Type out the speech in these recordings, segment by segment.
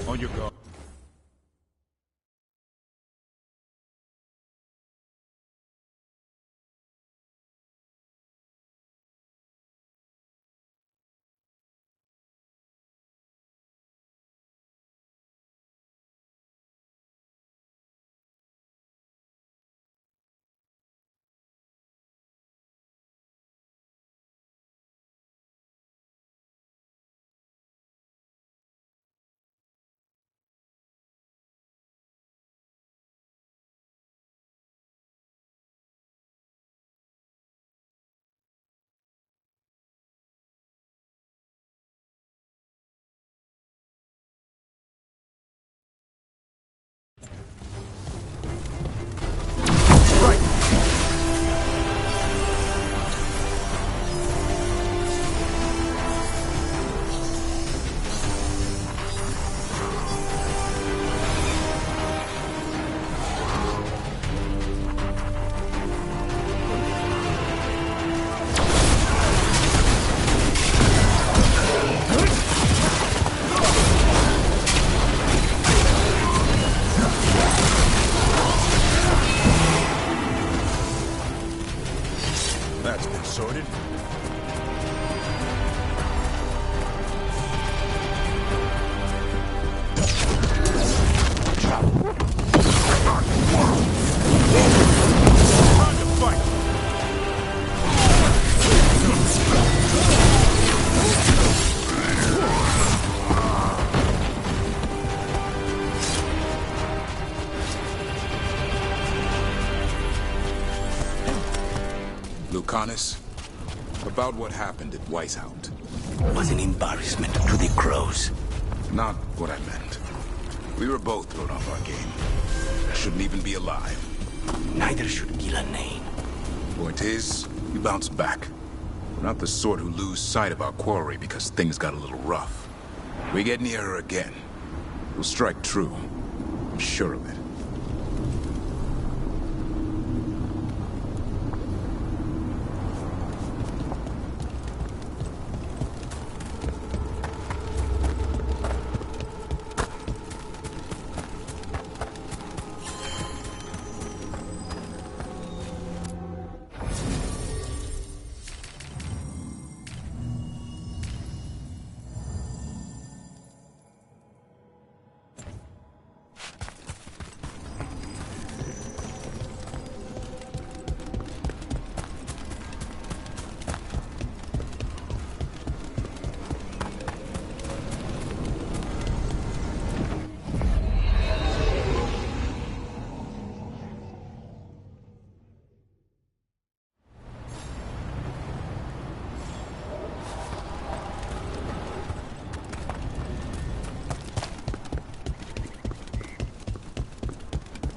On your guard. That's been sorted. Time to fight! Lucanus, about what happened at Weishaupt. Was an embarrassment to the crows. Not what I meant. We were both thrown off our game. I shouldn't even be alive. Neither should Ghilanane. Point is, we bounced back. We're not the sort who lose sight of our quarry because things got a little rough. We get near her again, we'll strike true. I'm sure of it.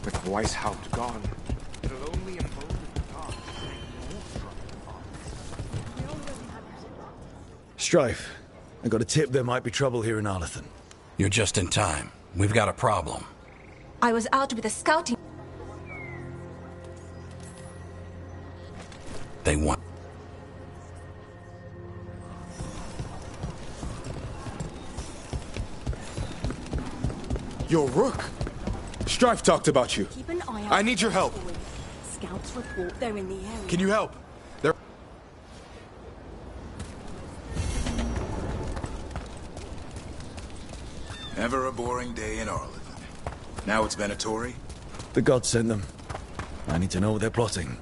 With Weishaupt gone, it'll only embolden the gods to make more trouble. Strife, I got a tip there might be trouble here in Arlathan. You're just in time. We've got a problem. I was out with a scouting. They want... Your Rook! Strife talked about you. Keep an eye out. I need your help. Scouts report they're in the area. Can you help? They're... Ever a boring day in Arlathan. Now it's Venatori? The gods sent them. I need to know what they're plotting.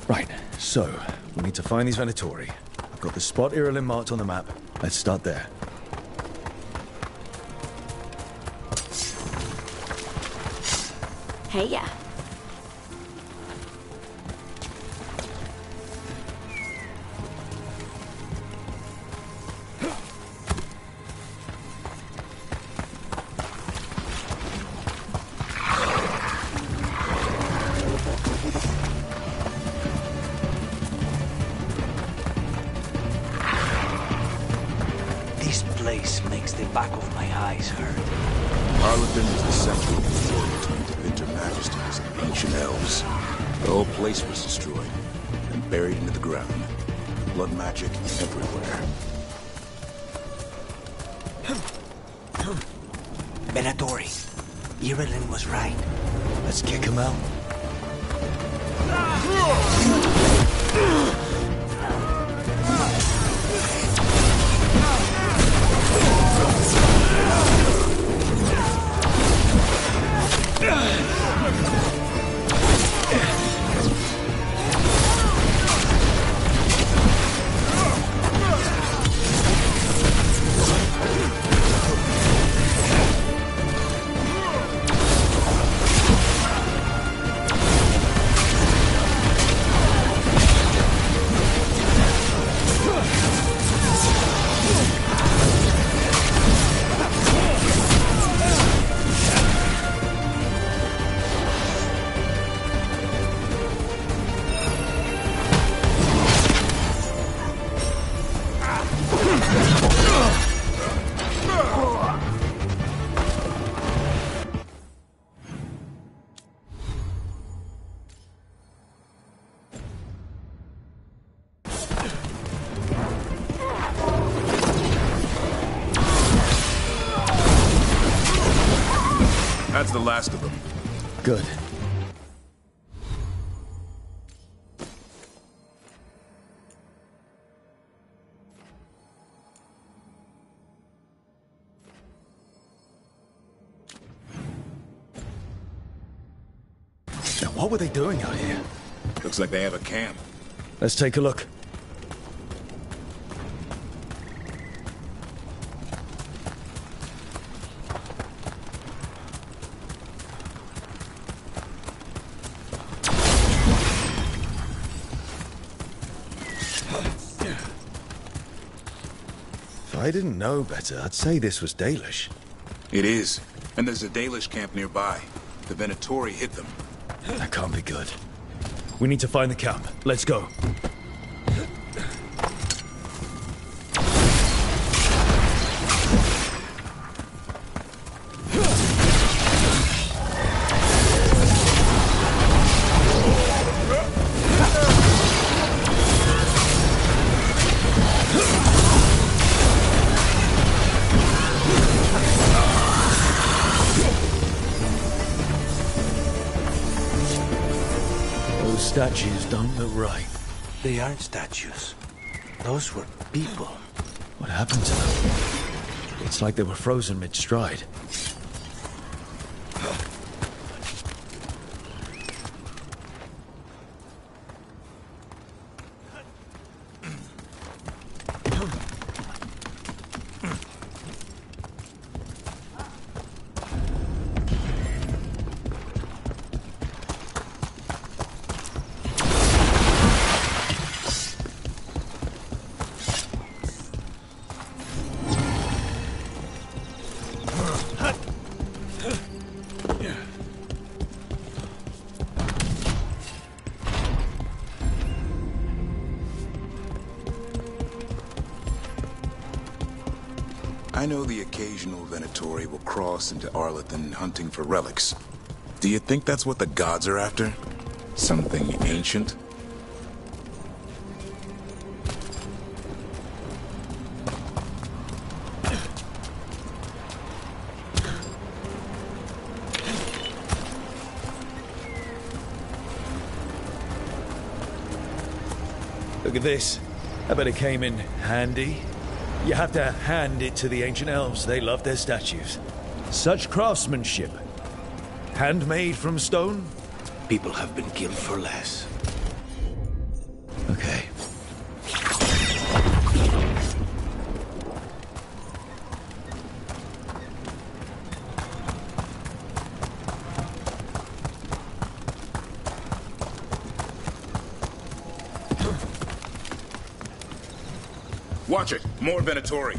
Right, so, we need to find these Venatori. I've got the spot Irulan marked on the map. Let's start there. Hey, yeah. This place makes the back of my eyes hurt. Arlington was the central point of Inter-Majesties and ancient elves. The whole place was destroyed and buried into the ground. Blood magic everywhere. Venatori, Irilin was right. Let's kick him out. That's the last of them. Good. Now, what were they doing out here? Looks like they have a camp. Let's take a look. If I didn't know better, I'd say this was Dalish. It is. And there's a Dalish camp nearby. The Venatori hit them. That can't be good. We need to find the camp. Let's go. Statues don't look right. They aren't statues. Those were people. What happened to them? It's like they were frozen mid-stride. I know the occasional Venatori will cross into Arlington hunting for relics. Do you think that's what the gods are after? Something ancient? Look at this. I bet it came in handy. You have to hand it to the ancient elves. They love their statues. Such craftsmanship. Handmade from stone? People have been killed for less. Okay. Watch it! More Venatori!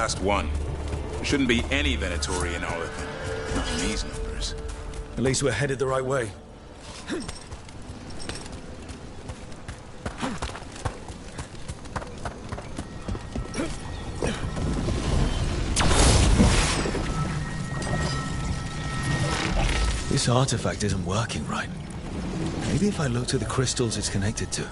last one. There shouldn't be any Venatori in Arlethan. Not these numbers. At least we're headed the right way. This artifact isn't working right. Maybe if I look to the crystals it's connected to.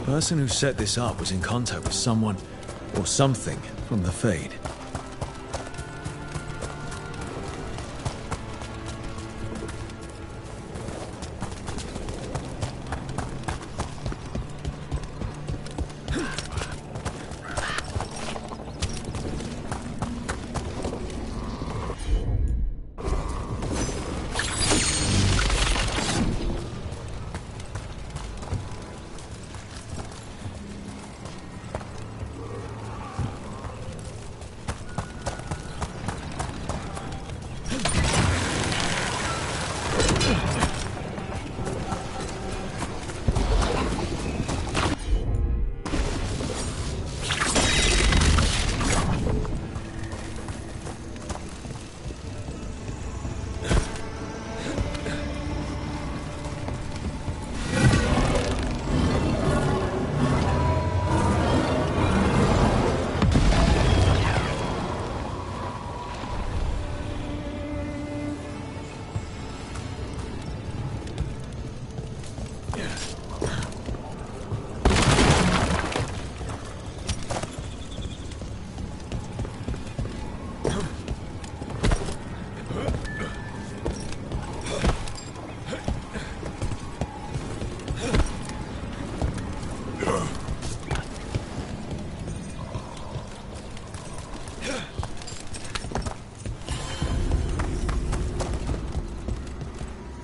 The person who set this up was in contact with someone or something from the Fade.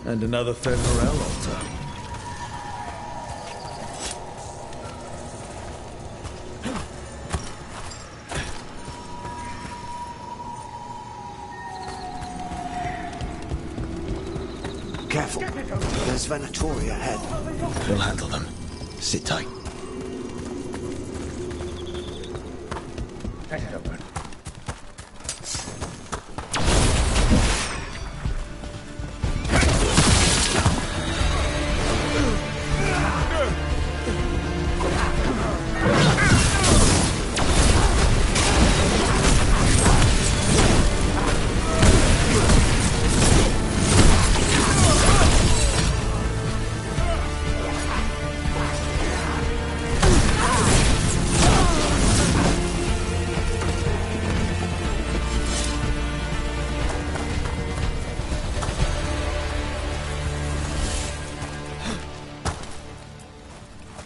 And another Fen'Morel altar. Careful. There's Venatori ahead. We'll handle them. Sit tight.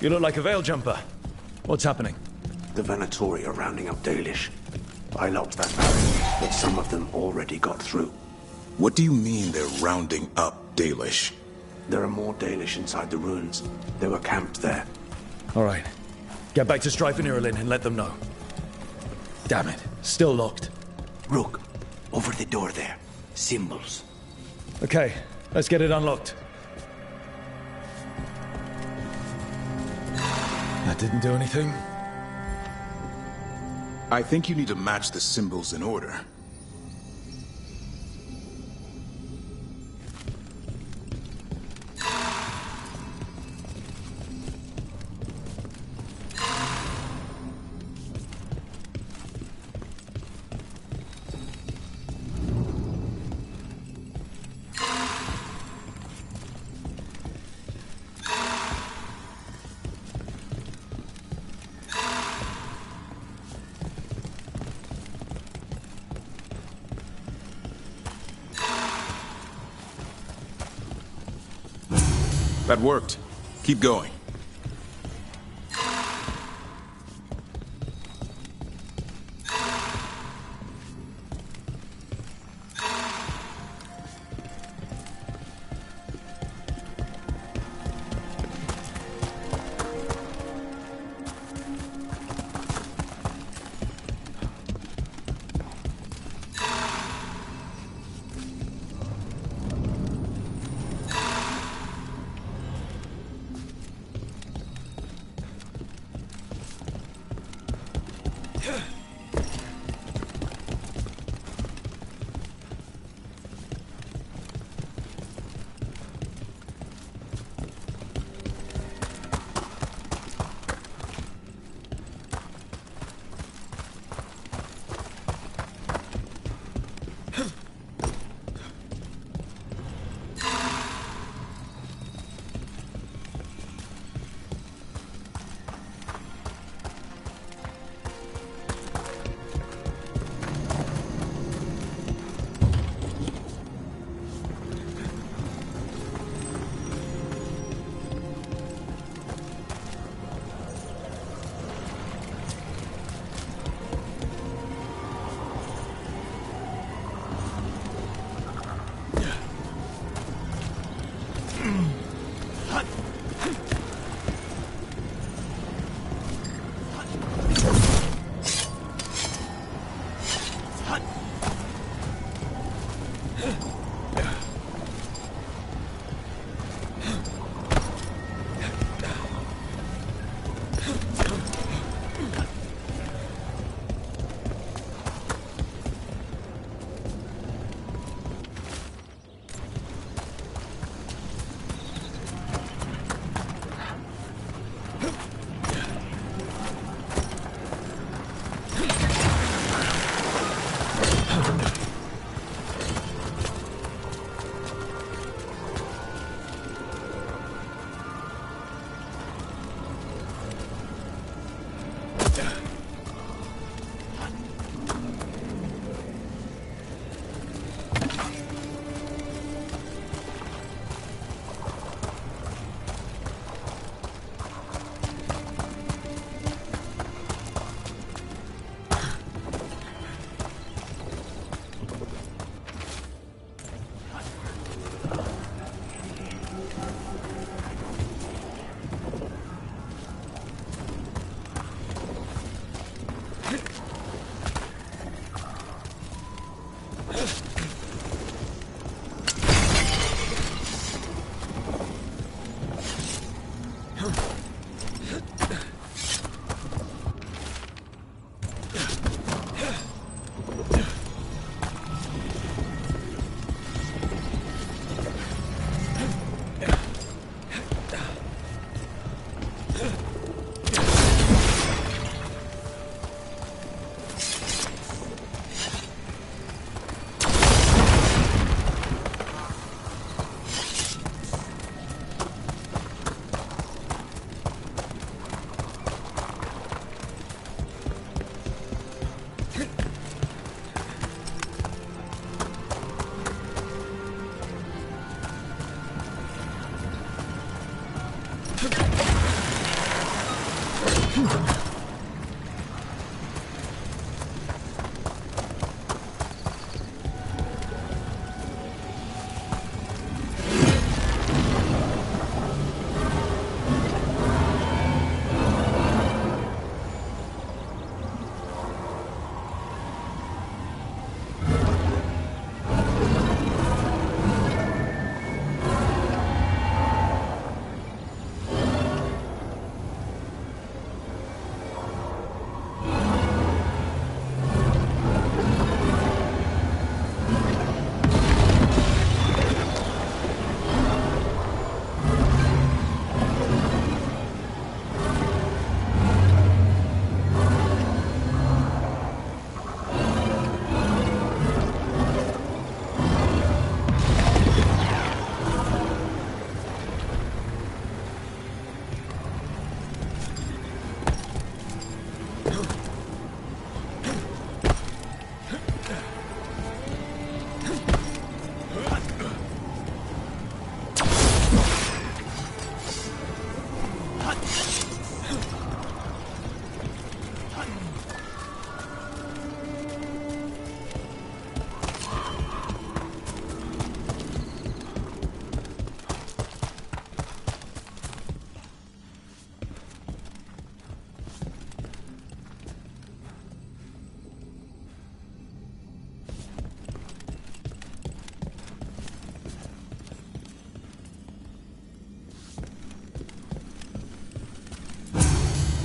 You look like a Veil jumper. What's happening? The Venatori are rounding up Dalish. I locked that barrier, but some of them already got through. What do you mean they're rounding up Dalish? There are more Dalish inside the ruins. They were camped there. All right. Get back to Strife and Irulan and let them know. Damn it. Still locked. Rook, over the door there. Symbols. Okay, let's get it unlocked. That didn't do anything? I think you need to match the symbols in order. That worked. Keep going.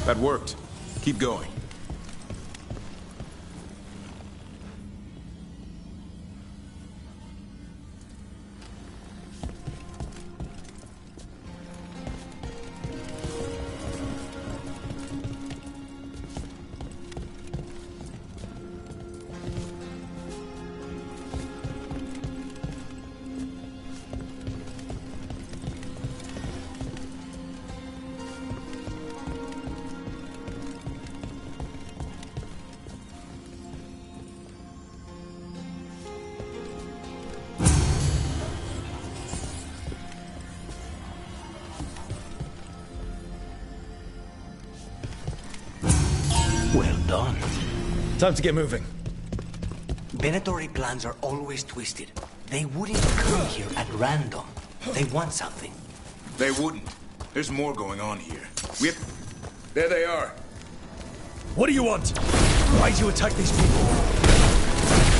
That worked. Keep going. Well done. Time to get moving. Venatory plans are always twisted. They wouldn't come here at random. They want something. They wouldn't. There's more going on here. There they are. What do you want? Why do you attack these people?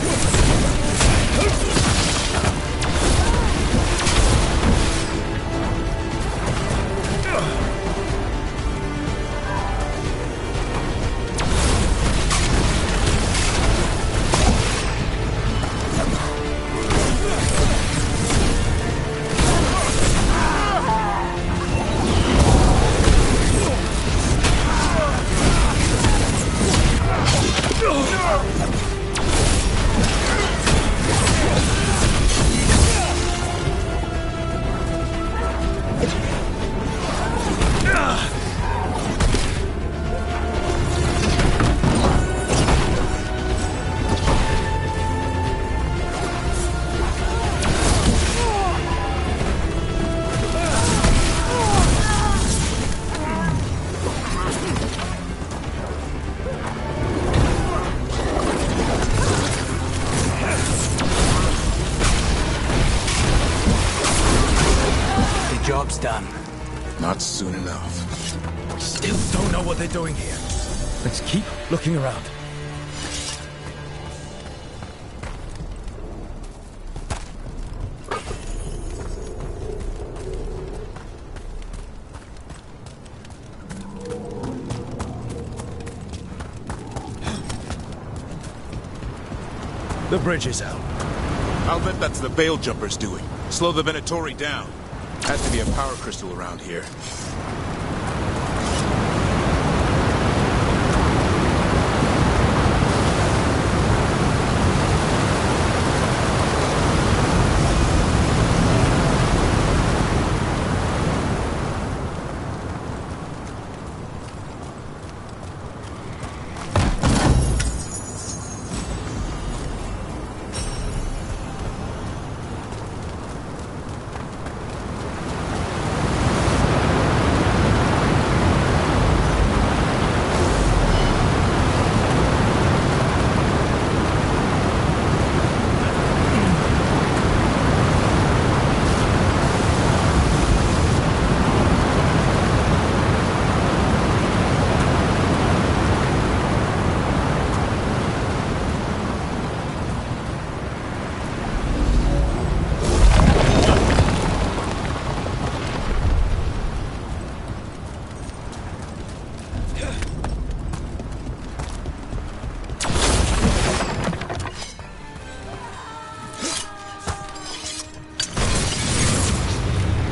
Job's done. Not soon enough. Still don't know what they're doing here. Let's keep looking around. The bridge is out. I'll bet that's the Veil Jumpers doing. Slow the Venatori down. Has to be a power crystal around here.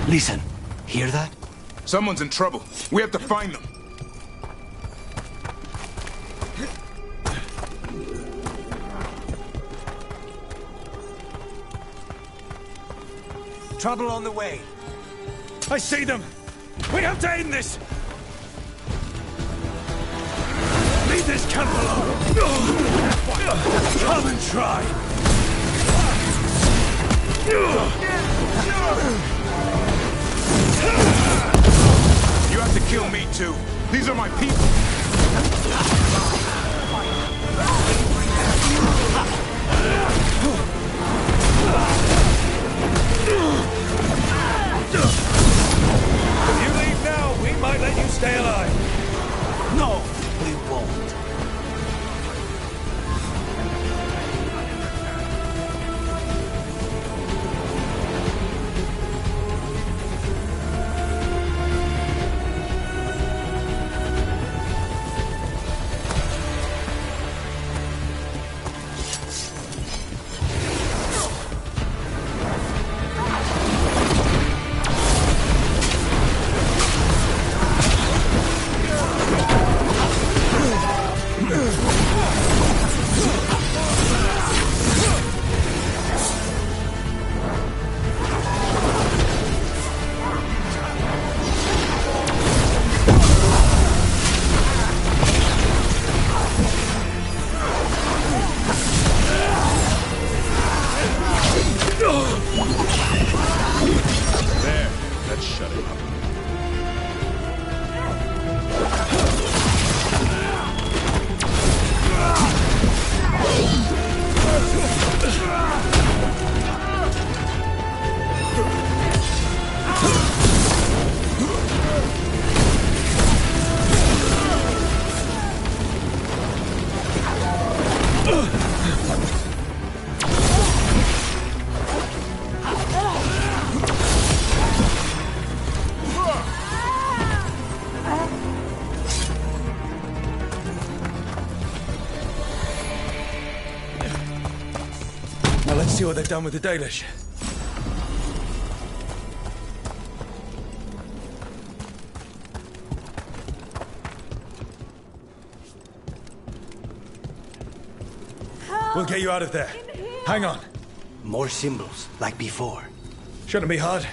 Listen, hear that? Someone's in trouble. We have to find them. Trouble on the way. I see them! We have to end this! Leave this camp alone! Come and try! You have to kill me too. These are my people. If you leave now, we might let you stay alive. No, we won't. See what they've done with the Dalish. We'll get you out of there. Hang on. More symbols, like before. Shouldn't be hard.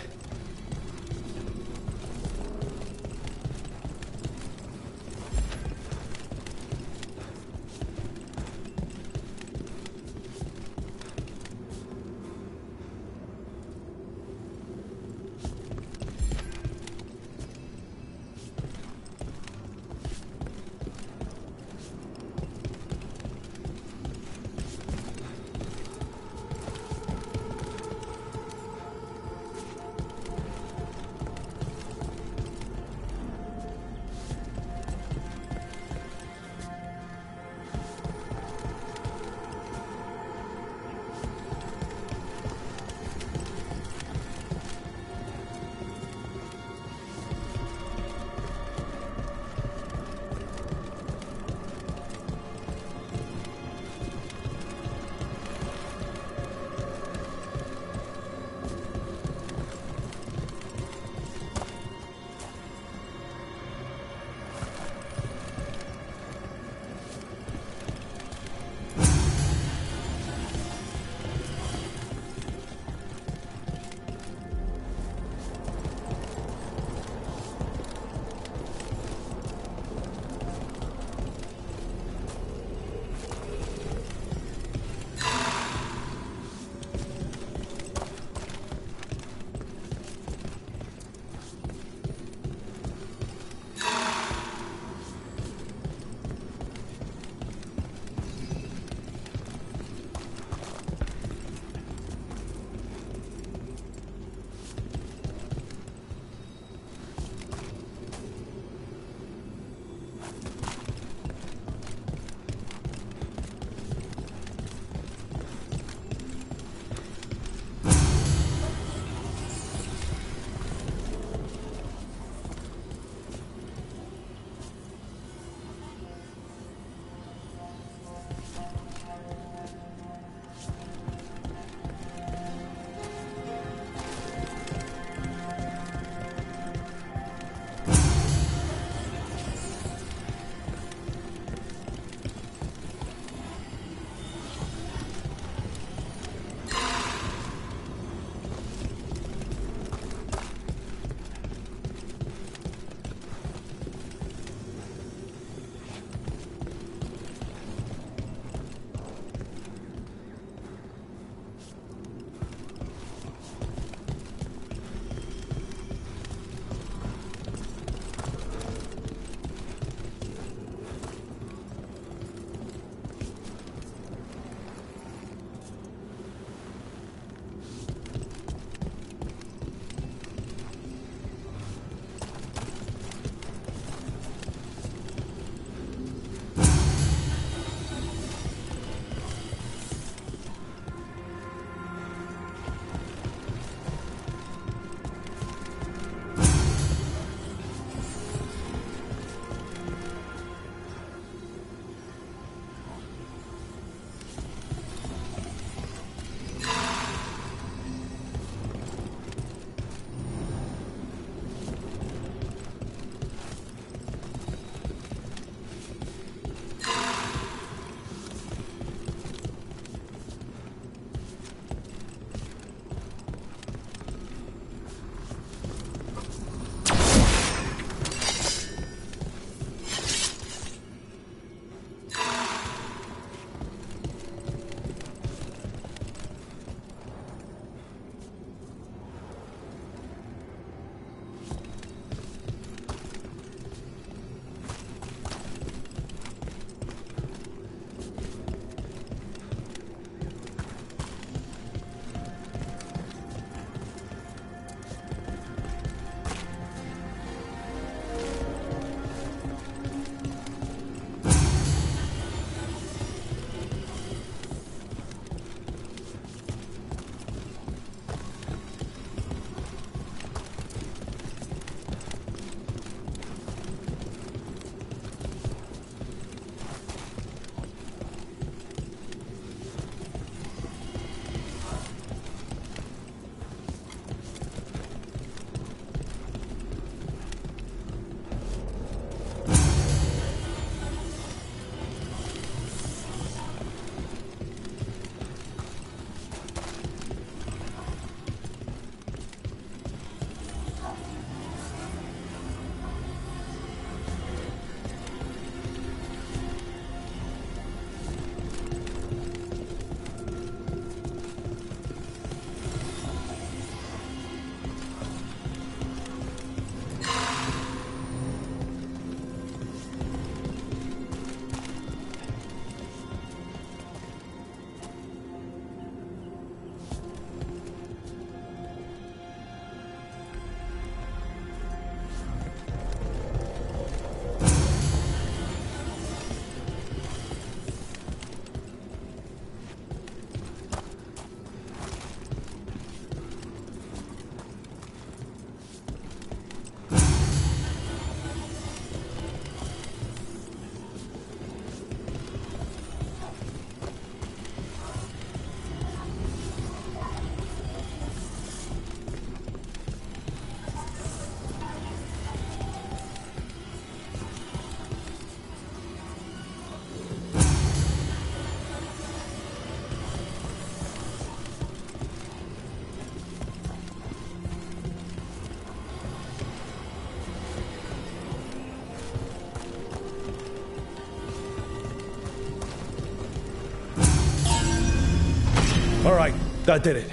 All right, that did it.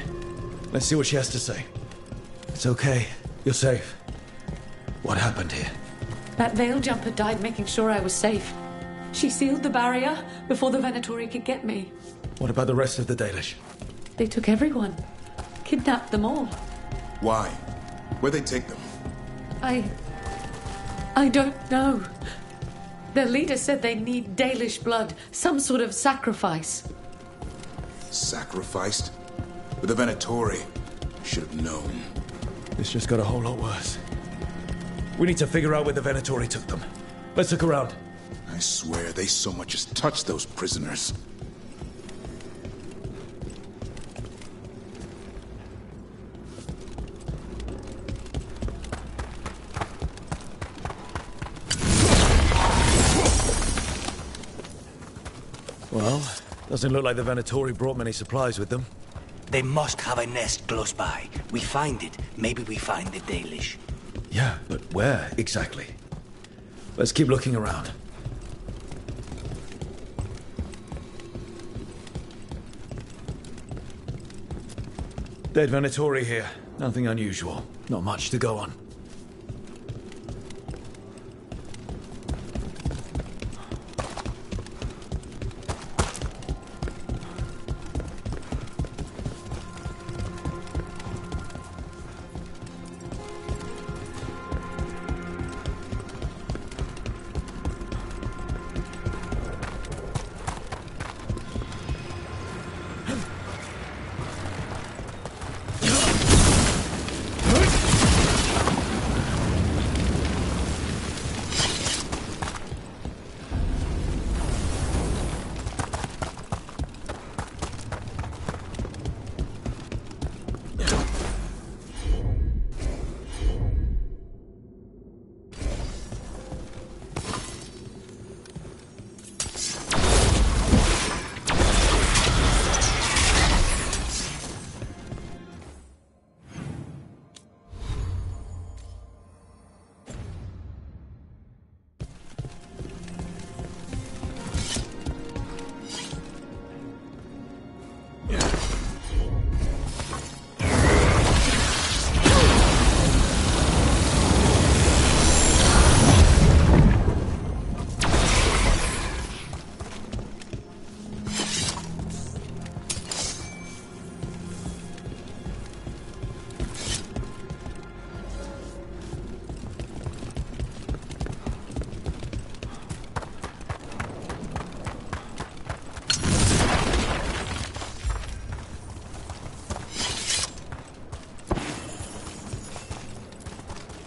Let's see what she has to say. It's okay. You're safe. What happened here? That veil jumper died making sure I was safe. She sealed the barrier before the Venatori could get me. What about the rest of the Dalish? They took everyone. Kidnapped them all. Why? Where'd they take them? I don't know. Their leader said they need Dalish blood, some sort of sacrifice. Sacrificed? With the Venatori. Should have known. This just got a whole lot worse. We need to figure out where the Venatori took them. Let's look around. I swear they so much as touched those prisoners. Well, doesn't look like the Venatori brought many supplies with them. They must have a nest close by. We find it, maybe we find the Dalish. Yeah, but where exactly? Let's keep looking around. Dead Venatori here. Nothing unusual. Not much to go on.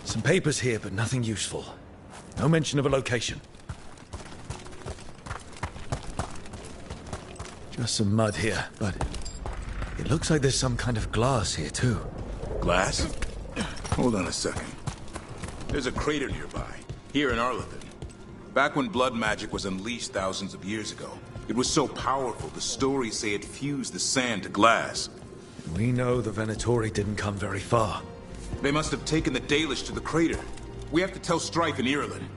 Some papers here, but nothing useful. No mention of a location. Just some mud here, but it looks like there's some kind of glass here, too. Glass? Hold on a second. There's a crater nearby, here in Arlington. Back when blood magic was unleashed thousands of years ago, it was so powerful, the stories say it fused the sand to glass. We know the Venatori didn't come very far. They must have taken the Dalish to the crater. We have to tell Strife in Ireland.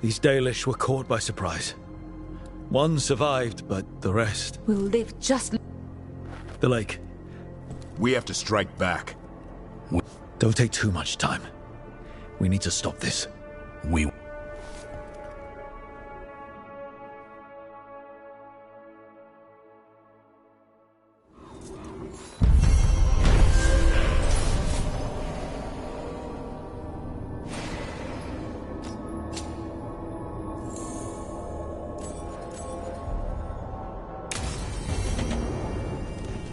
These Dalish were caught by surprise. One survived, but the rest... We'll live just... The lake. We have to strike back. Don't take too much time. We need to stop this.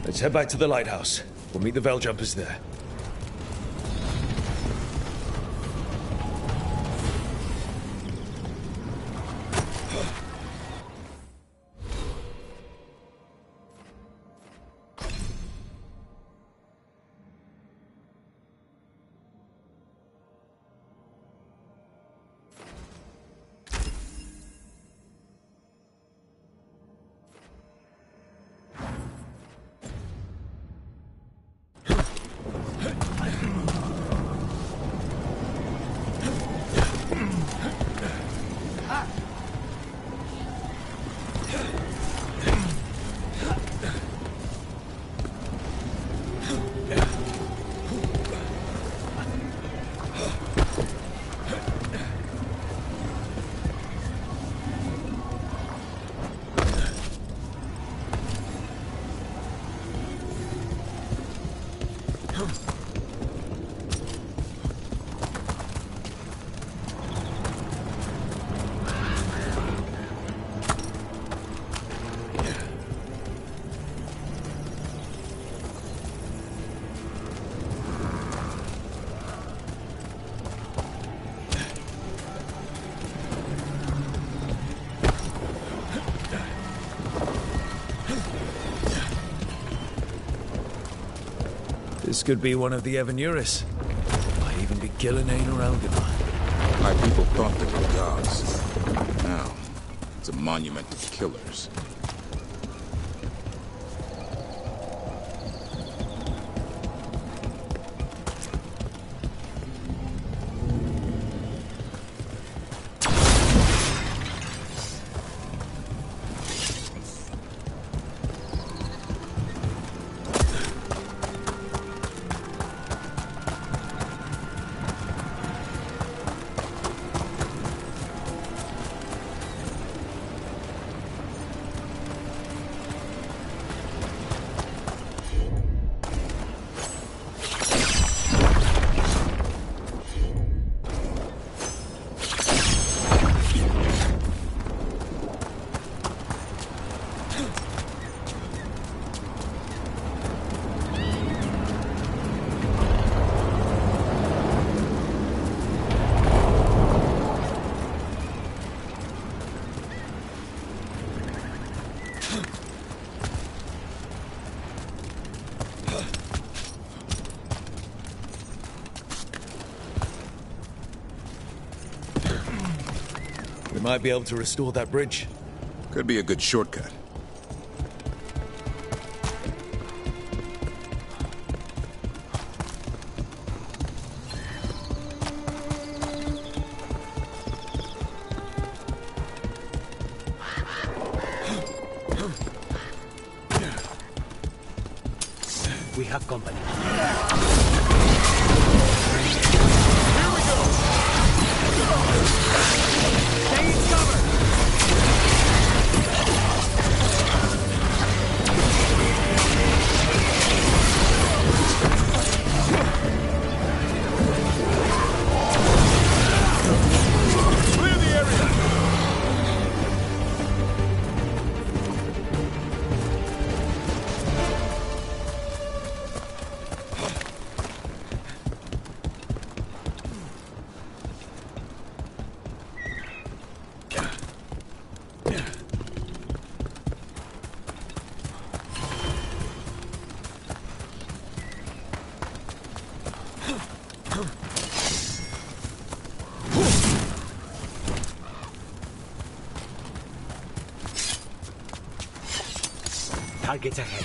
Let's head back to the lighthouse. We'll meet the Veil Jumpers there. This could be one of the Evanuris. Might even be Gillenane or Algernon. My people thought they were gods. Now, it's a monument of killers. We might be able to restore that bridge. Could be a good shortcut. We have company. Targets ahead.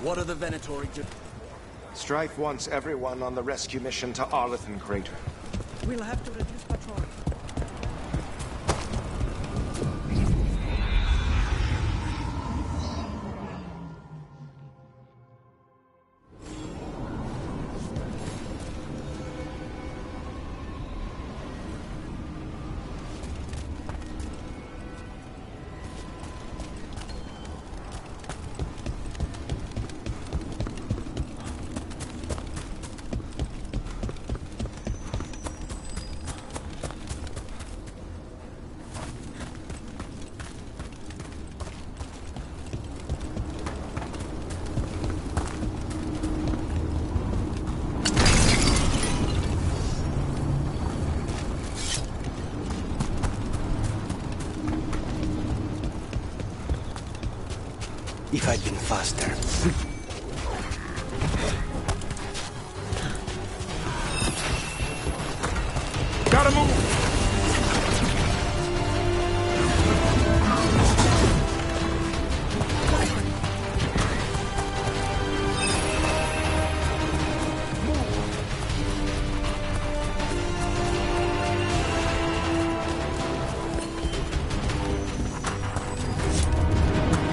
What are the Venatori doing? Strife wants everyone on the rescue mission to Arlethan Crater. We'll have to reduce patrol. If I'd been faster. Gotta move!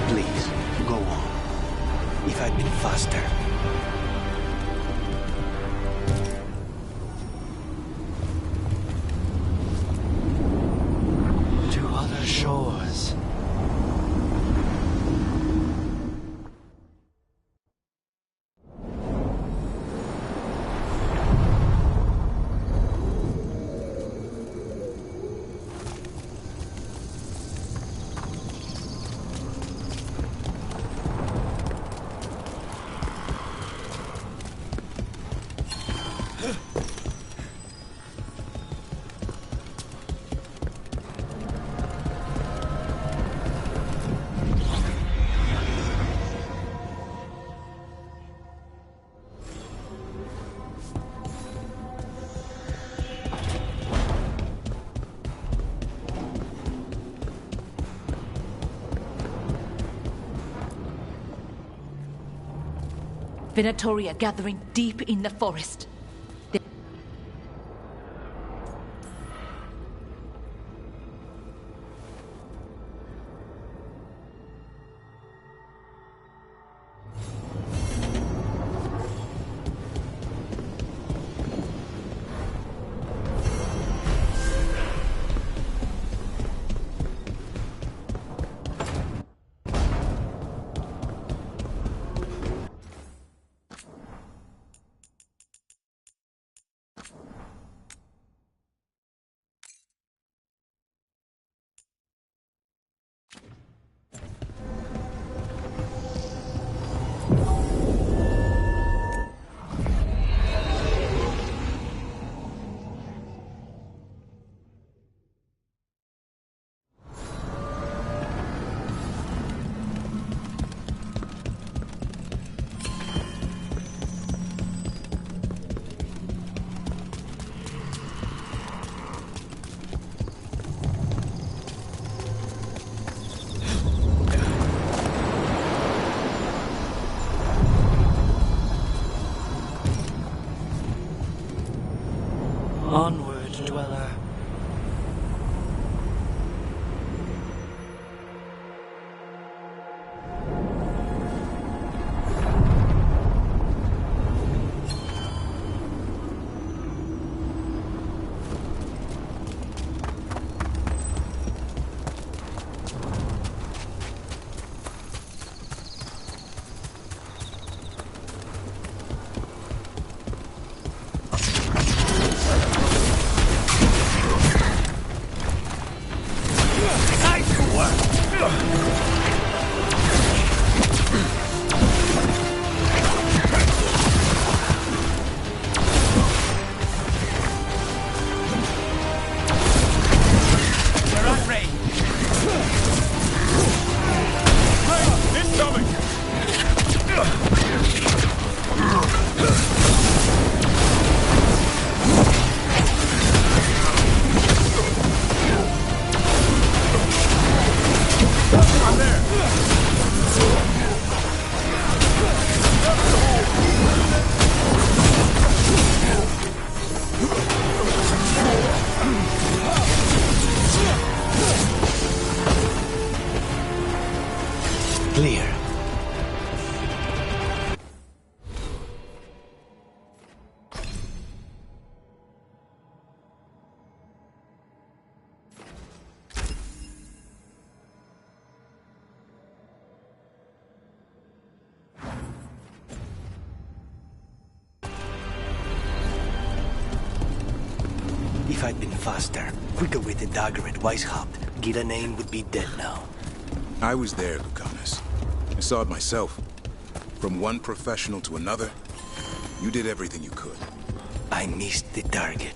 Please, go on. If I'd been faster. To other shores. Venatori are gathering deep in the forest. Onward, dweller. If I'd been faster, quicker with the dagger at Weishaupt, Gillenane would be dead now. I was there, Lucanus. I saw it myself. From one professional to another, you did everything you could. I missed the target.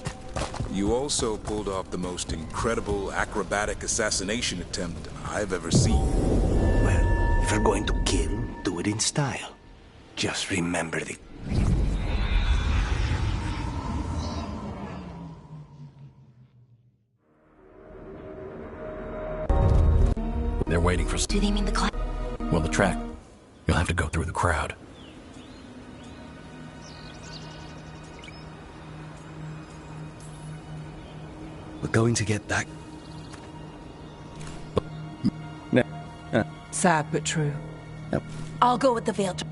You also pulled off the most incredible acrobatic assassination attempt I've ever seen. Well, if you're going to kill, do it in style. Just remember the... They're waiting for... Do they mean the climb? Well, the track. You'll have to go through the crowd. We're going to get that... Sad but true. I'll go with the Veilguard.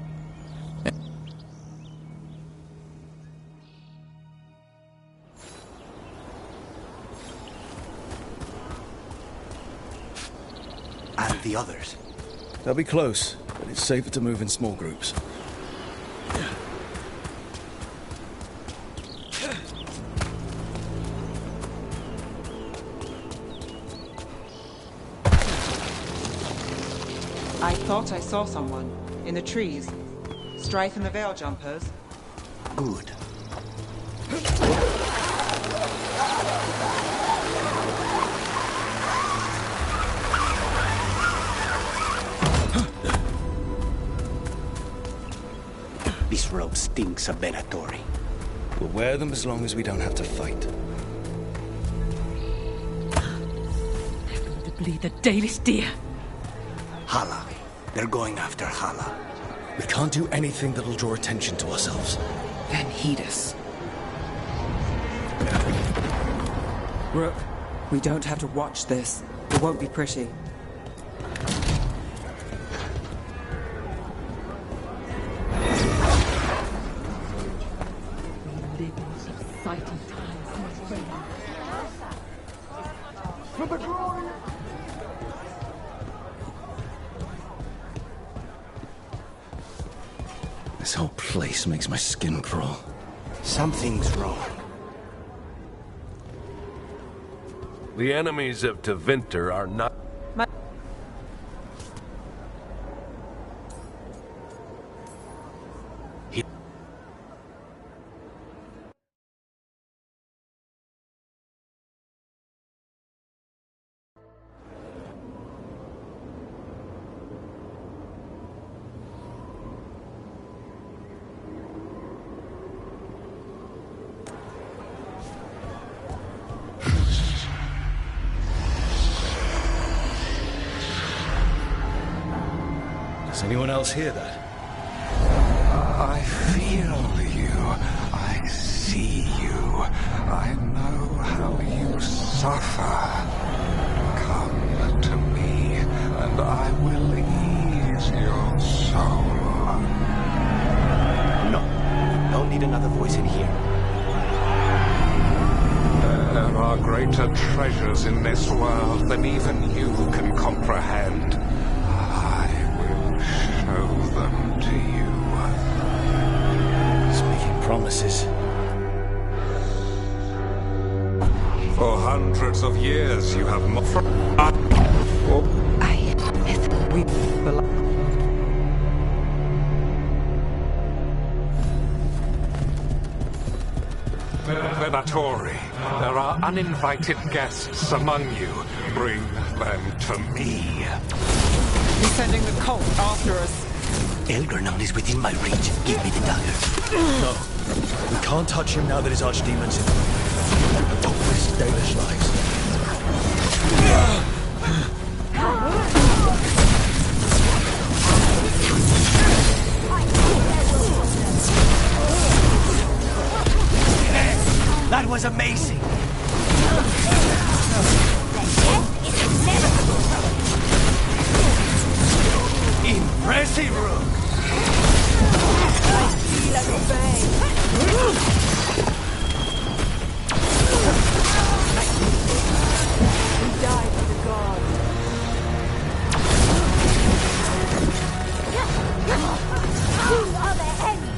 And the others. They'll be close, but it's safer to move in small groups. I thought I saw someone. In the trees. Strife and the Veil Jumpers. Good. This robe stinks of Venatori. We'll wear them as long as we don't have to fight. They're going to bleed the Dalish deer. Hala. They're going after Hala. We can't do anything that'll draw attention to ourselves. Then heed us. Rook, we don't have to watch this. It won't be pretty. This whole place makes my skin crawl. Something's wrong. The enemies of Tevinter are not... Does anyone else hear that? I feel you. I see you. I know how you suffer. Come to me, and I will ease your soul. No. Don't need another voice in here. There are greater treasures in this world than even you can comprehend. Show them to you. Speaking promises. For hundreds of years you have We belong. Venatori, there are uninvited guests among you. Bring them to me. He's sending the cult after us. Elgarnon is within my reach. Give me the dagger. No. We can't touch him now that his archdemon's in the way. Don't risk Dalish lives. That was amazing. Impressive, Rook! I feel like a bang. We died for the gods. Who are the enemies?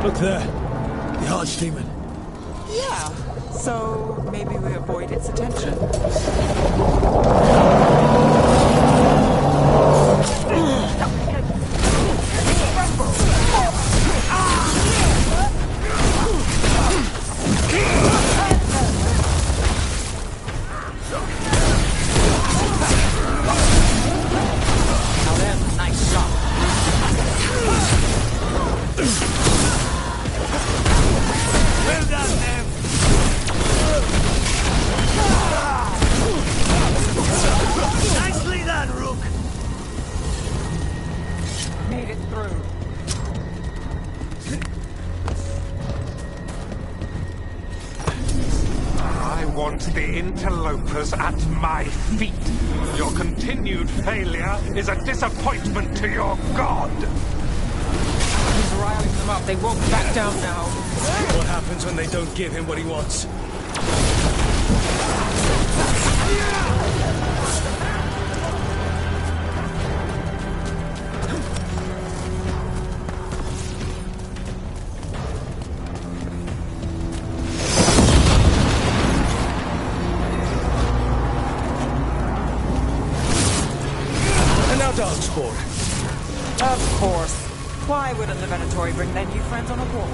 Look there. The archdemon. Yeah, so maybe we avoid its attention. The interlopers at my feet. Your continued failure is a disappointment to your god. He's riling them up. They won't back down now. What happens when they don't give him what he wants? Darkspawn. Of course. Why wouldn't the Venatori bring their new friends on a wall?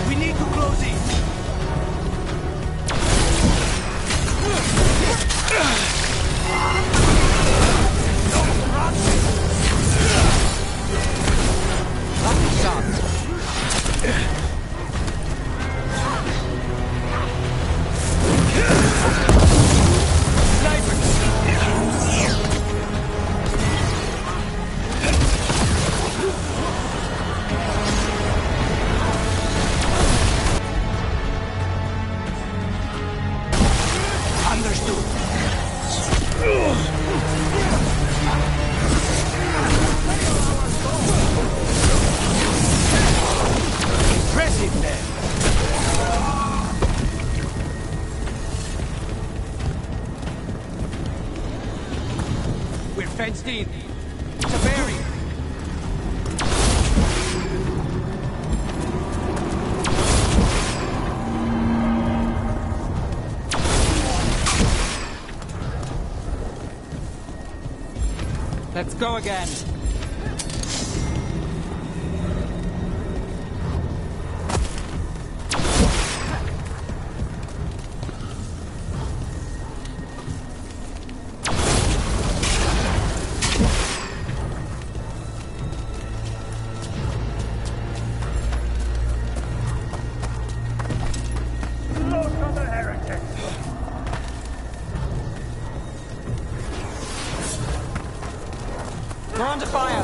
We need to close it. Fenced in. It's a barrier. Let's go again. We're under fire!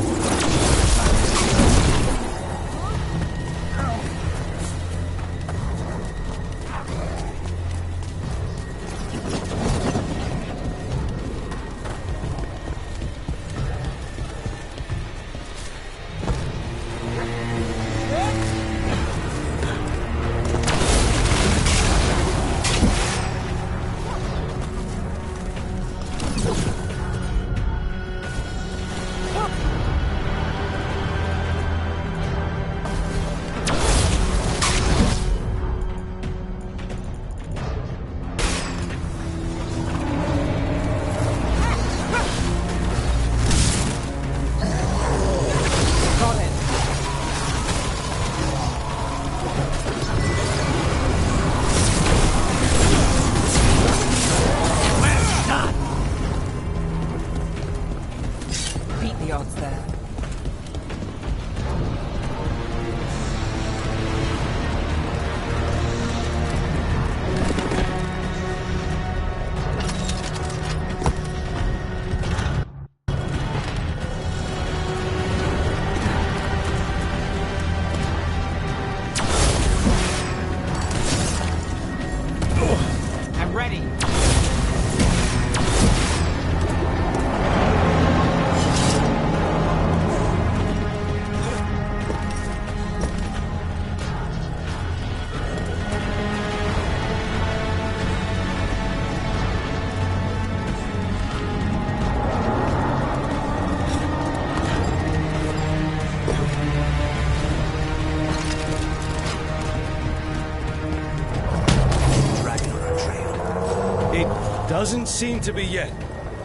Doesn't seem to be yet.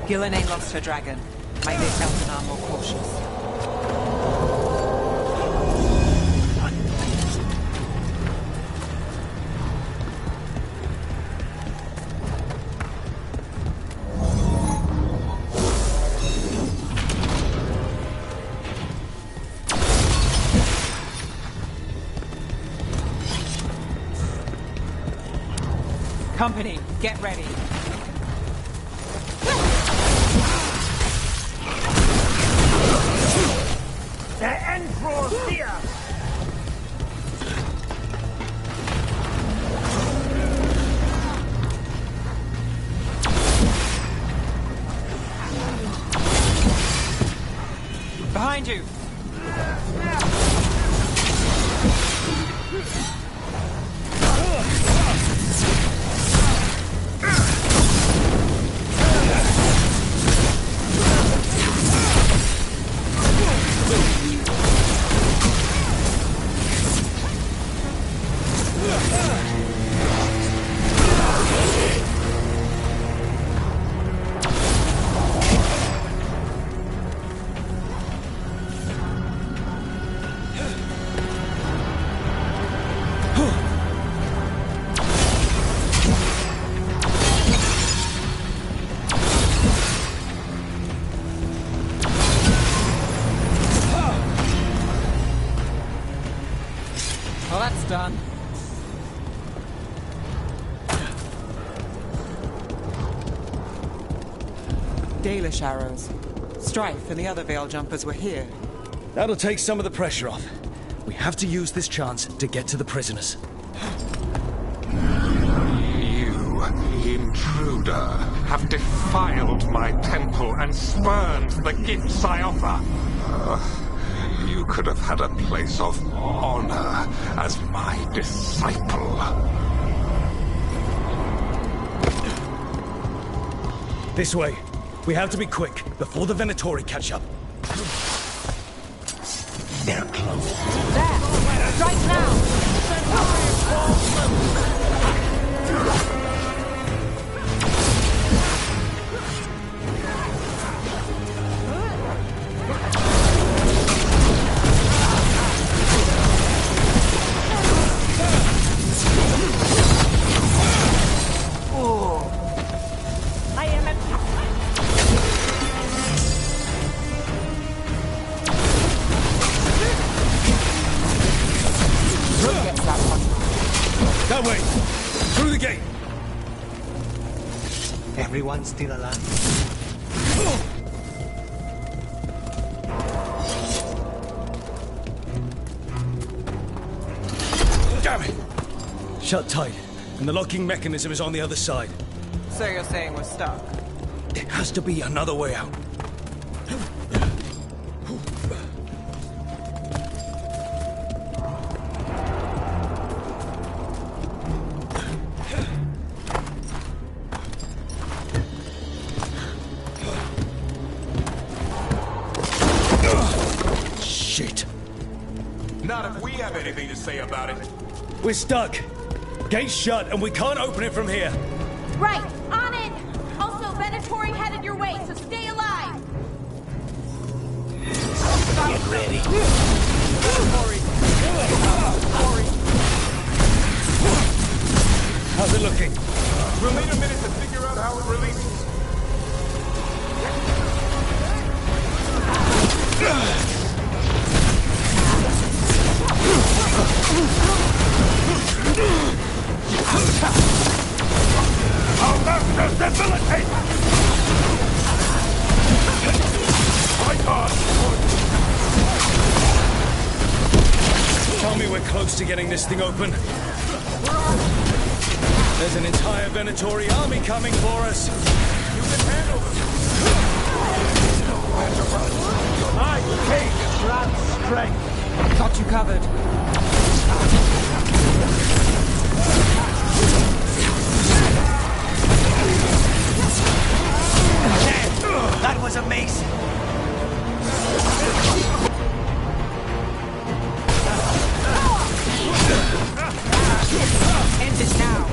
Gillen ain't lost her dragon. Might make Elton more cautious. Company, get ready. The Emperor's here! Behind you! Well, that's done. Dalish arrows. Strife and the other Veil jumpers were here. That'll take some of the pressure off. We have to use this chance to get to the prisoners. You, intruder, have defiled my temple and spurned the gifts I offer. You could have had a place of honor as my disciple. This way. We have to be quick, before the Venatori catch up. They're close. There! Right now! That way! Through the gate! Everyone still alive? Damn it! Shut tight, and the locking mechanism is on the other side. So you're saying we're stuck? There has to be another way out. Shit. Not if we have anything to say about it. We're stuck. Gate's shut, and we can't open it from here. Right, on it! Also, Venatori headed your way, so stay alive! Get ready. How's it looking? We'll need a minute to figure out how it releases. Our masters debilitate! My God! Tell me we're close to getting this thing open. There's an entire Venatori army coming for us. You can handle them. I take Grant's strength! Got you covered. That was amazing! End it now.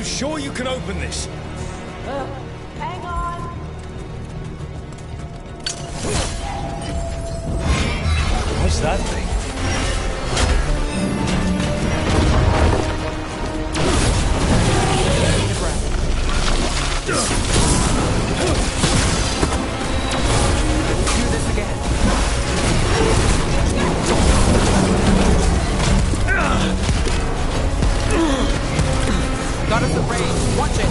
sure you can open this? Hang on. What's that thing? Do this again. Got us at range. Watch it.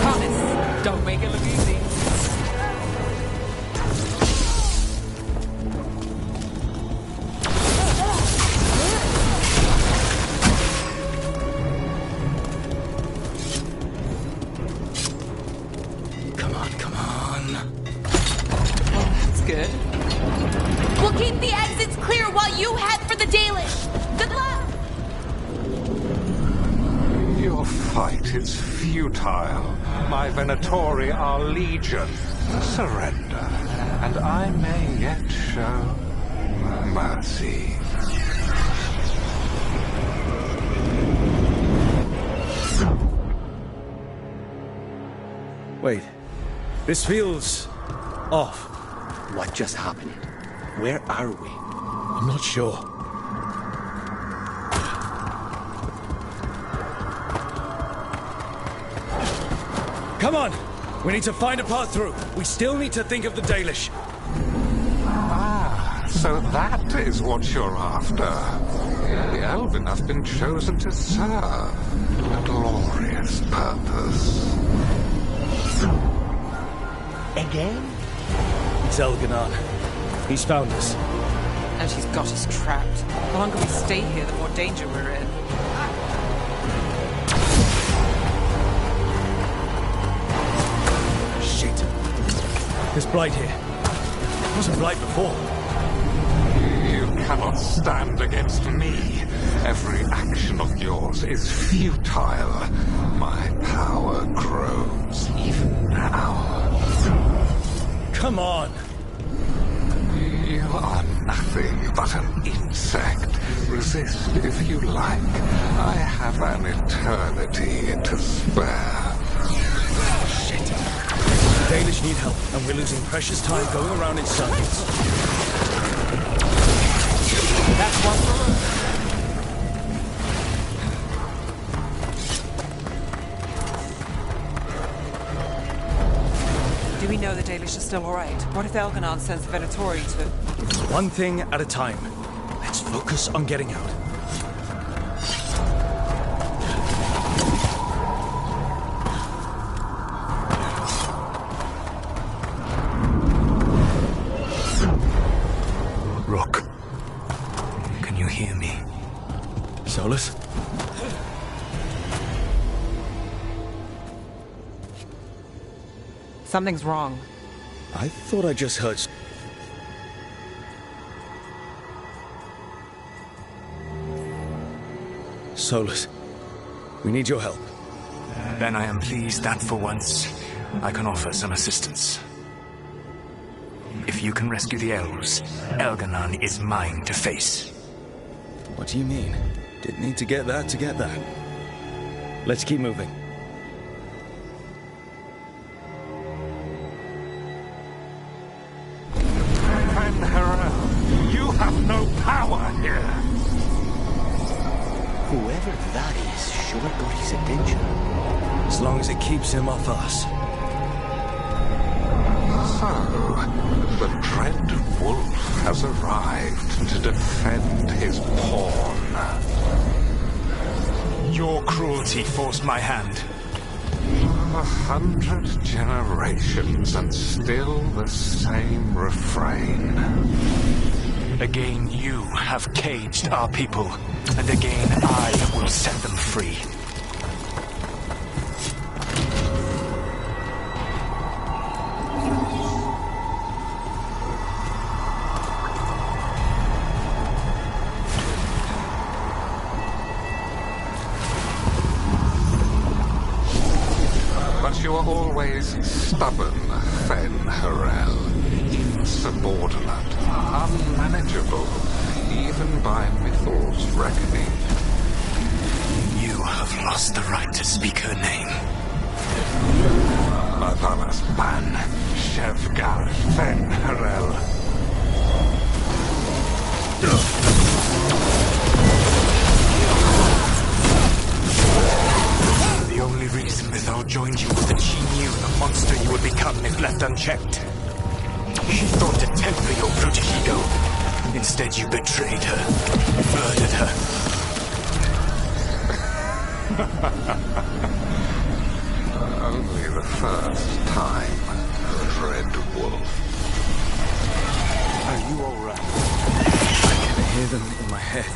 Promise. Don't make it look easy. Good. We'll keep the exits clear while you head for the Dalish. Good luck! Your fight is futile. My Venatori are legion. Surrender, and I may yet show mercy. Wait. This feels off. What just happened? Where are we? I'm not sure. Come on! We need to find a path through. We still need to think of the Dalish. Ah, so that is what you're after. The Elven have been chosen to serve a glorious purpose. Again? It's Elganon. He's found us. And she's got us trapped. The longer we stay here, the more danger we're in. Shit. There's blight here. It wasn't blight before. You cannot stand against me. Every action of yours is futile. My power grows even now. Come on! You are nothing but an insect. Resist if you like. I have an eternity to spare. Shit. The Dalish need help, and we're losing precious time going around in circles. That's one for us. Do we know the Dalish are still alright? What if Elganon sends the Venatori to... One thing at a time. Let's focus on getting out. Rook, can you hear me? Solus? Something's wrong. I thought I just heard... Solus, we need your help. Then I am pleased that for once, I can offer some assistance. If you can rescue the elves, Elganon is mine to face. What do you mean? Didn't need to get that to get that. Let's keep moving. You have no power here. Whoever that is sure got his attention. As long as it keeps him off us. So, the dread wolf has arrived to defend his pawn. Your cruelty forced my hand. 100 generations and still the same refrain. Again, you have caged our people, and again I will set them free. you were always stubborn, Fen Harel. Insubordinate, unmanageable, even by Mythal's reckoning. You have lost the right to speak her name. Mavalas Ban, Shevgar Fen Harel. The only reason Mythal joined you was that she knew the monster you would become if left unchecked. She thought to temper your protege. Instead, you betrayed her, murdered her. Only the first time, Dread Wolf. Are you alright? I can hear them in my head.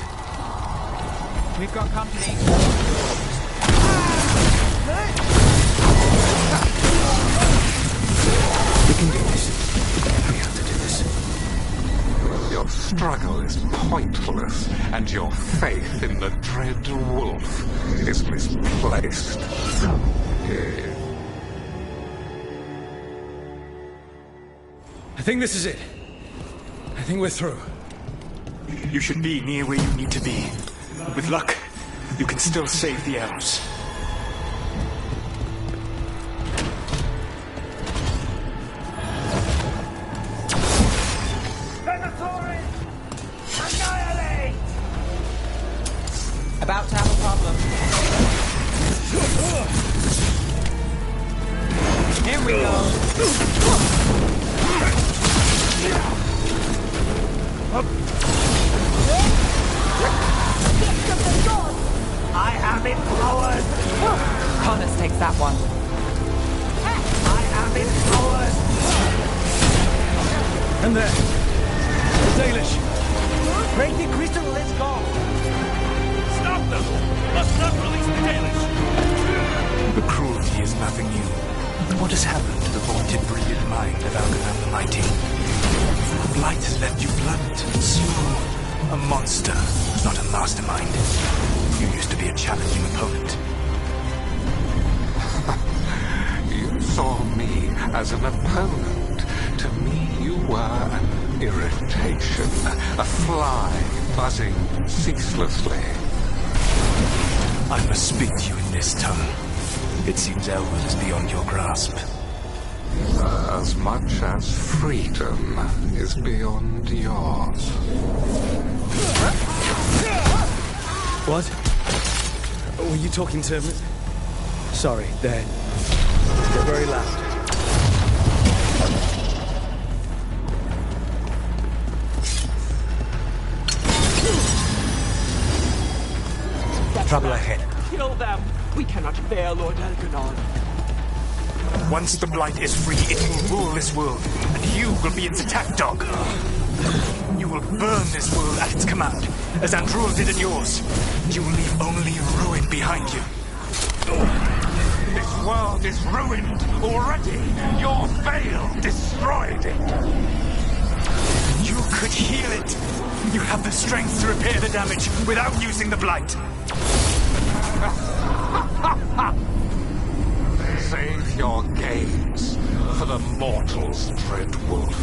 We've got company. We can do this. We have to do this. Your struggle is pointless, and your faith in the Dread Wolf is misplaced. I think this is it. I think we're through. You should be near where you need to be. With luck, you can still save the elves. About to have a problem. Here we go. I am empowered! Connors takes that one. I am empowered! And there. The Dalish. Break the crystal, let's go! Stop them! Must not release the Dalish! The cruelty is nothing new. What has happened to the vaunted brilliant mind of Algernon the Mighty? Blight has left you blunt and slow. A monster, not a mastermind. You used to be a challenging opponent. You saw me as an opponent. To me, you were an irritation, a fly buzzing ceaselessly. I must speak to you in this tongue. It seems Elwood is beyond your grasp. As much as freedom is beyond yours. What? Were you talking to me? Sorry, they're very loud. Trouble ahead. Kill them! We cannot bear Lord Elganon. Once the Blight is free, it will rule this world, and you will be its attack dog. You will burn this world at its command, as Andrul did in yours. You will leave only ruin behind you. This world is ruined already. Your veil destroyed it. You could heal it. You have the strength to repair the damage without using the Blight. Save your games for the mortals, Dread Wolf.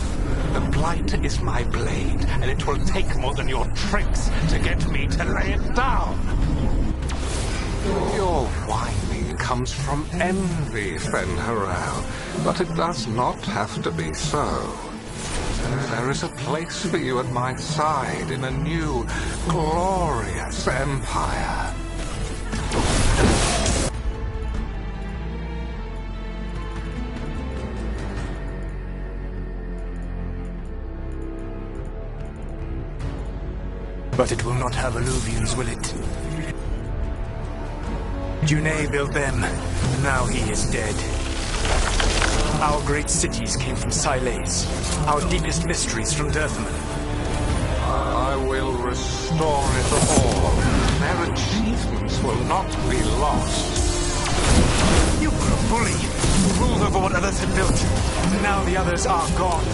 The Blight is my blade, and it will take more than your tricks to get me to lay it down. Your whining comes from envy, Fen Harel, but it does not have to be so. There is a place for you at my side in a new, glorious empire. But it will not have Alluvians, will it? Junei built them, and now he is dead. Our great cities came from Sileys, our deepest mysteries from Dirthaman. I will restore it all. Their achievements will not be lost. You were a bully, who ruled over what others had built. Now the others are gone.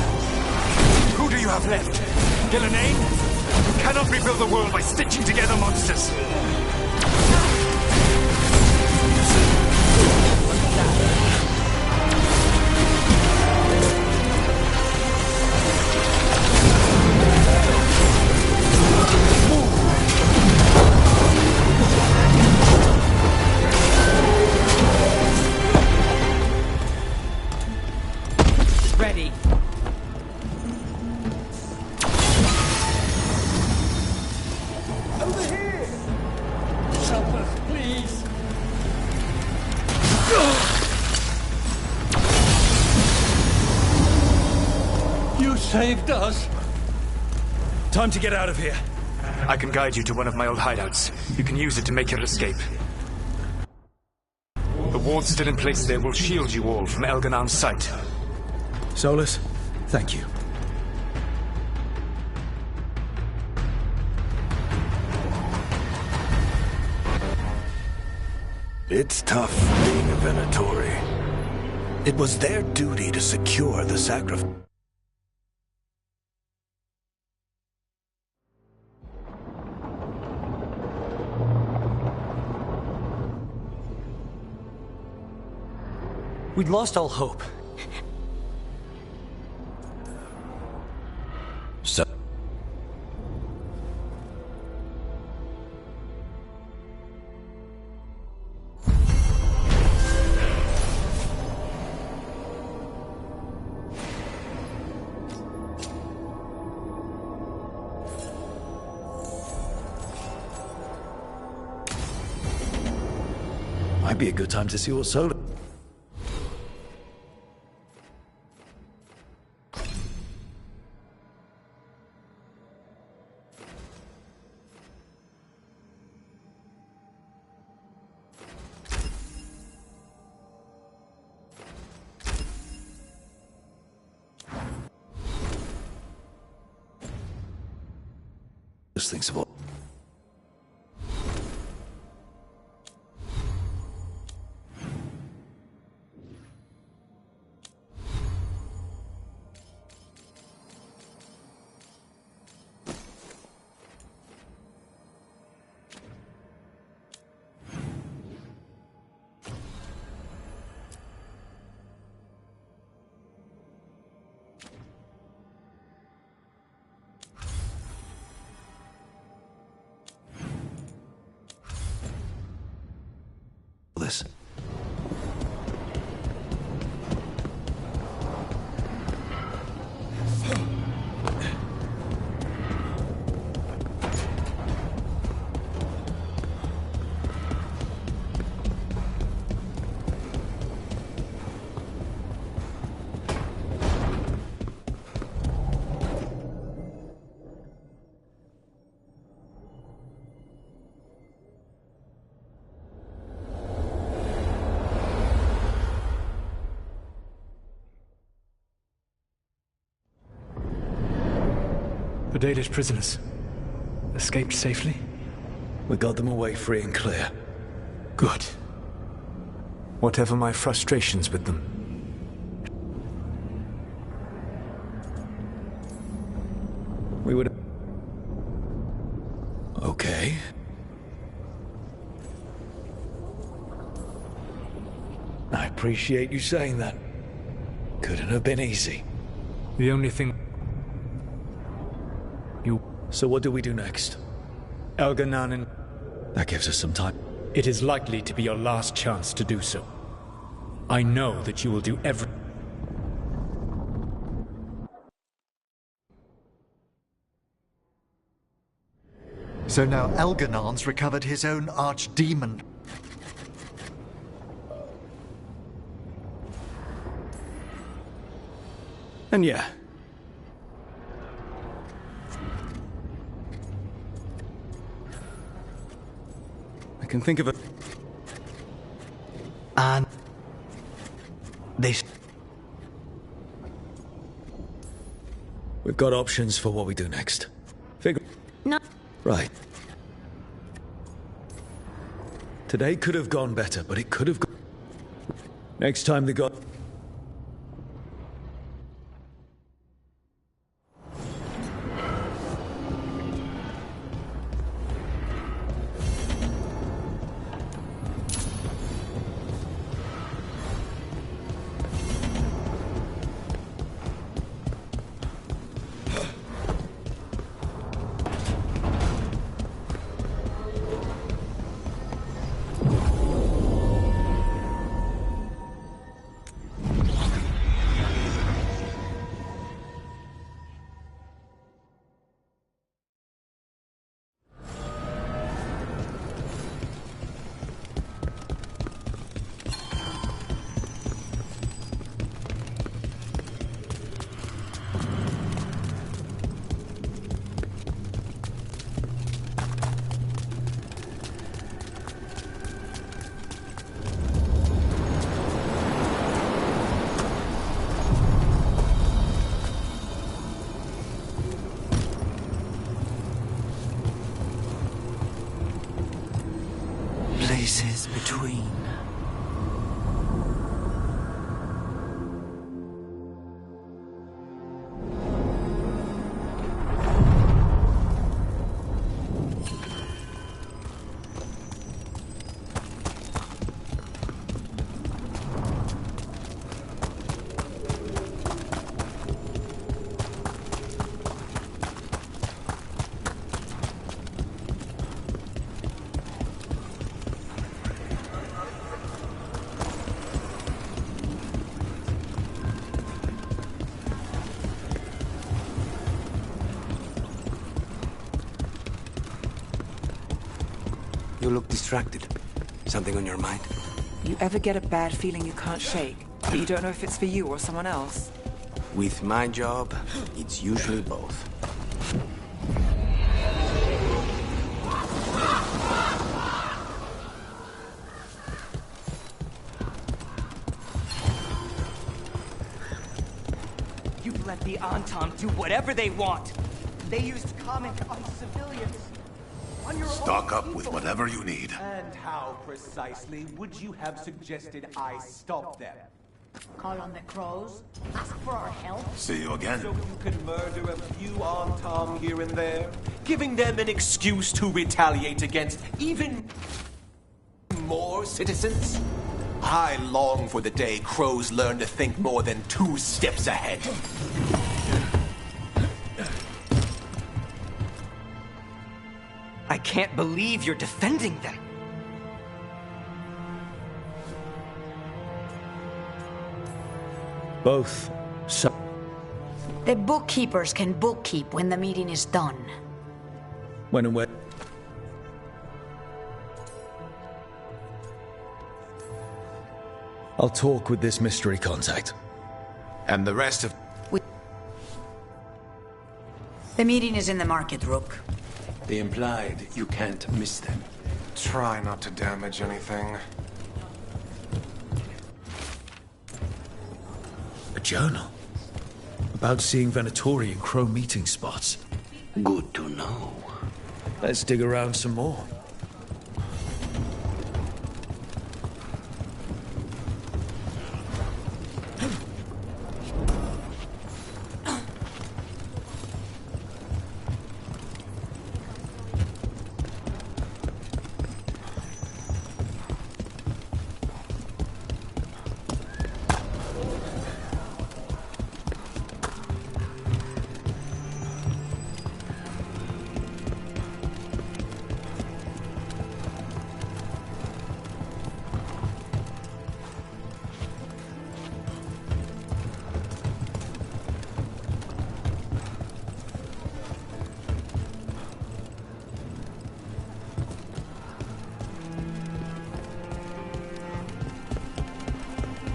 Who do you have left? Gillenane? You cannot rebuild the world by stitching together monsters. us, please. You saved us. Time to get out of here. I can guide you to one of my old hideouts. You can use it to make your escape. The ward's still in place there will shield you all from Elganon's sight. Solus, thank you. It's tough being a Venatori. It was their duty to secure the sacrifice. We'd lost all hope. So... Might be a good time to see what Solus... thinks of all. This. The Dalish prisoners escaped safely? We got them away free and clear. Good. Whatever my frustrations with them, we would... Okay. I appreciate you saying that. Couldn't have been easy. the only thing... So what do we do next? Elganon and... That gives us some time. It is likely to be your last chance to do so. I know that you will do every... So now Elganon's recovered his own archdemon. And yeah. I can think of a... And... We've got options for what we do next. Figure... No. Right. Today could have gone better, but it could have gone... Next time they got... is between. You look distracted. Something on your mind? You ever get a bad feeling you can't shake, but you don't know if it's for you or someone else? With my job, it's usually both. You've let the Anton do whatever they want. They used comment on civilians. Stock up with whatever you need. And how precisely would you have suggested I stop them? Call on the crows? Ask for our help? See you again. So you can murder a few Antom here and there, giving them an excuse to retaliate against even more citizens? I long for the day crows learn to think more than 2 steps ahead. I can't believe you're defending them. Both. So The bookkeepers can bookkeep when the meeting is done. when and where? I'll talk with this mystery contact. And the rest of... The meeting is in the market, Rook. They implied you can't miss them. Try not to damage anything. A journal? About seeing Venatori and Crow meeting spots. Good to know. Let's dig around some more.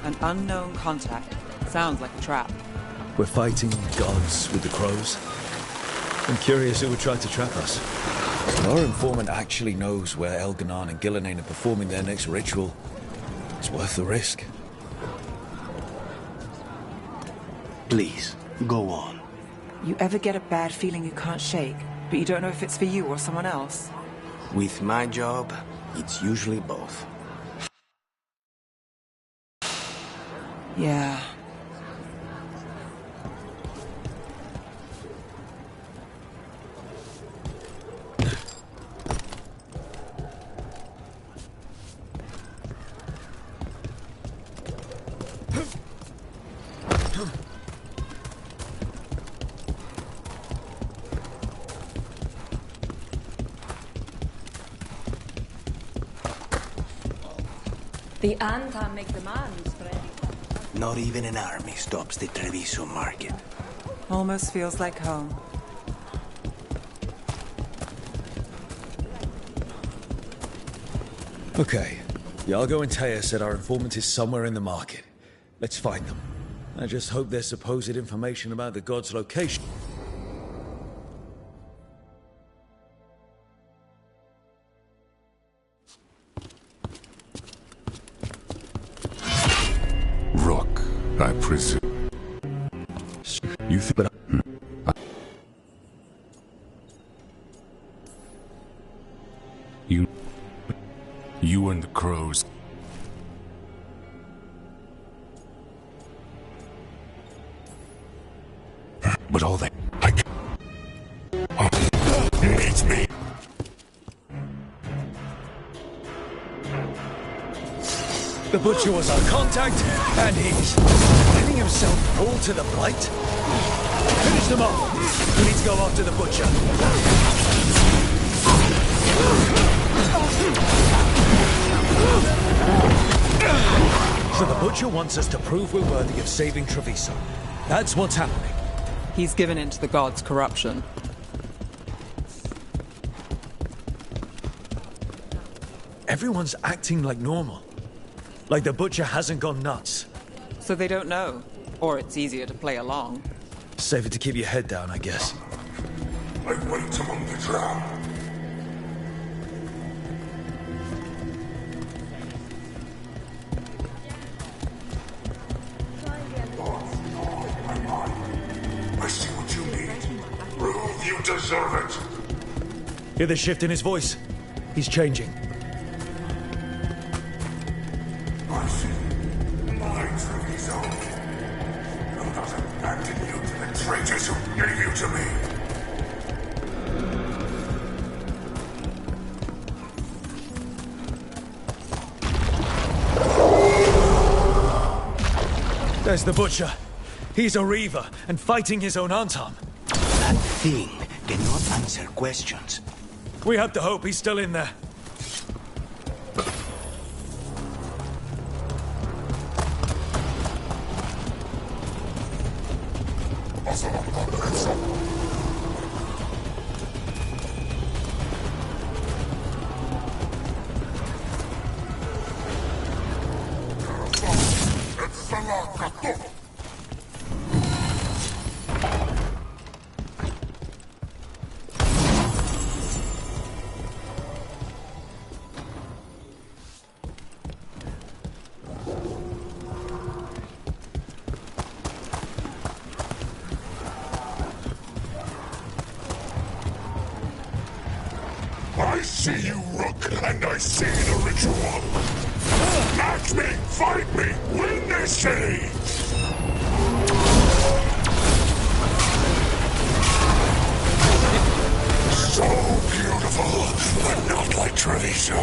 An unknown contact. Sounds like a trap. We're fighting gods with the crows. I'm curious who would try to trap us. If our informant actually knows where Elganon and Gillenane are performing their next ritual, it's worth the risk. Please, go on. You ever get a bad feeling you can't shake, but you don't know if it's for you or someone else? With my job, it's usually both. Yeah. The Anta make demands, Freddy. Not even an army stops the Treviso market. Almost feels like home. Okay. Iago and Taya said our informant is somewhere in the market. Let's find them. I just hope their supposed information about the god's location. Rook, I presume. You think that You and the crow crows. But all they... needs me. The Butcher was our contact, and he's letting himself fall to the Blight. Finish them off. We need to go after the Butcher. So the Butcher wants us to prove we're worthy of saving Treviso. That's what's happening. He's given in to the gods' corruption. Everyone's acting like normal. Like the Butcher hasn't gone nuts. So they don't know. Or it's easier to play along. Safer to keep your head down, I guess. I wait among the drowned. I see what you need. Prove you deserve it. Hear the shift in his voice? He's changing. I see. My Treviso. I'm not abandoning you to the traitors who gave you to me. There's the Butcher. He's a Reaver and fighting his own Antam. That thing cannot answer questions. We have to hope he's still in there. I see you, Rook, and I see the ritual. Match me, fight me, win this city! So beautiful, but not like Treviso.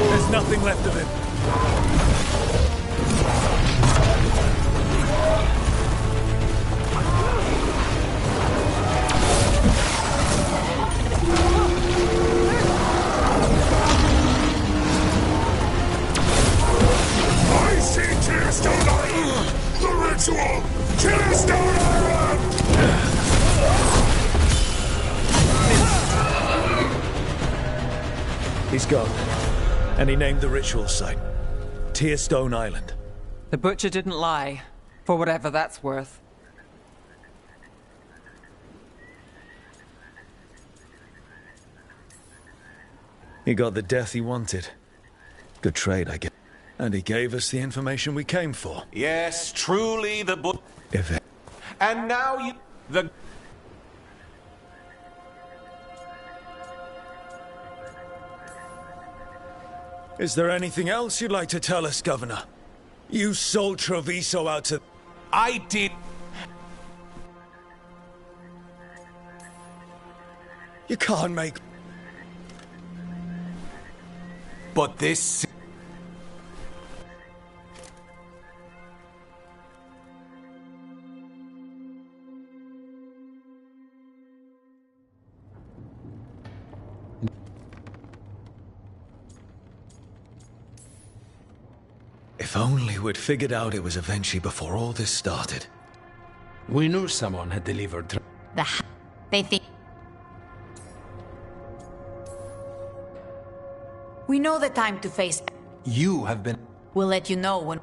There's nothing left of him. I see Tearstone Island! The ritual! Tearstone Island! He's gone. And he named the ritual site. Tearstone Island. The Butcher didn't lie. For whatever that's worth. He got the death he wanted. Good trade, I guess. And he gave us the information we came for. Yes, truly the book. If it... And now you... The... Is there anything else you'd like to tell us, Governor? You sold Treviso out to... I did... You can't make... But this... If only we'd figured out it was Avenchi before all this started. We knew someone had delivered. They think... We know the time to face... You have been... We'll let you know when...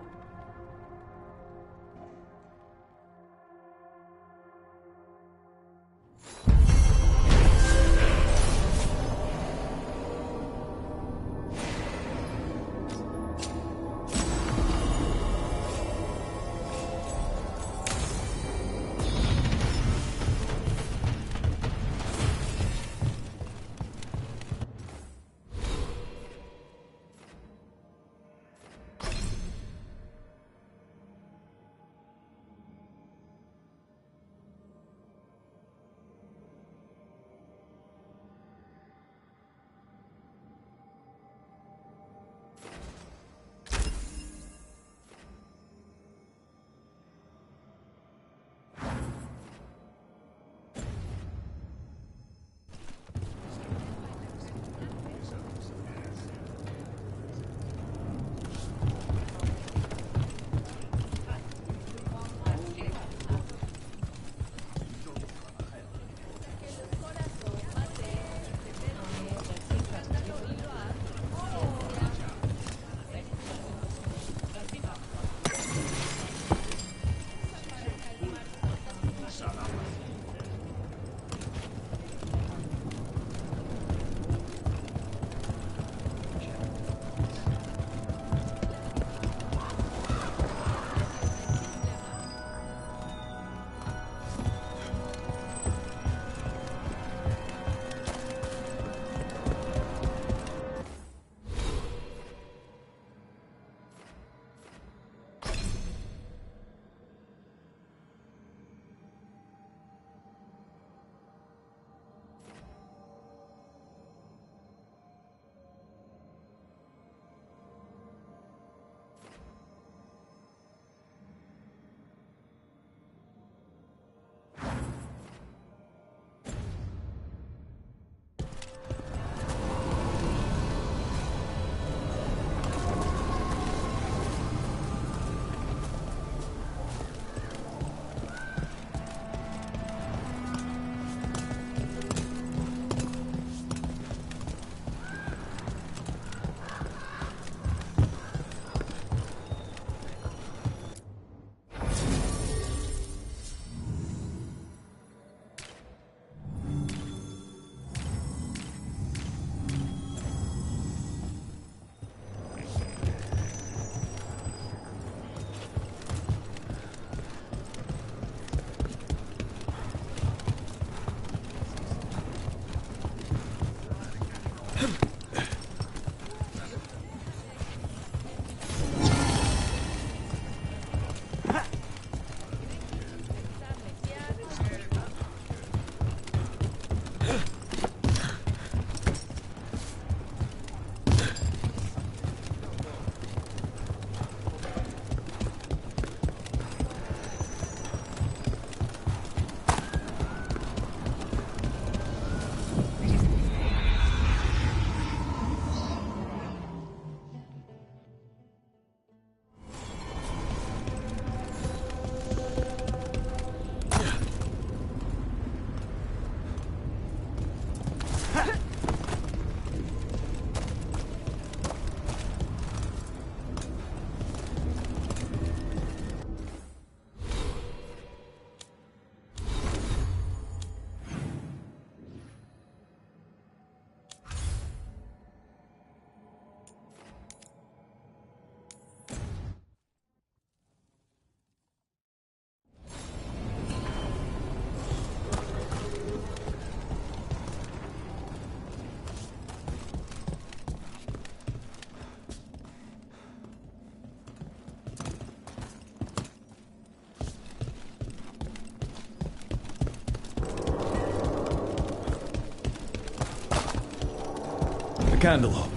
Candle.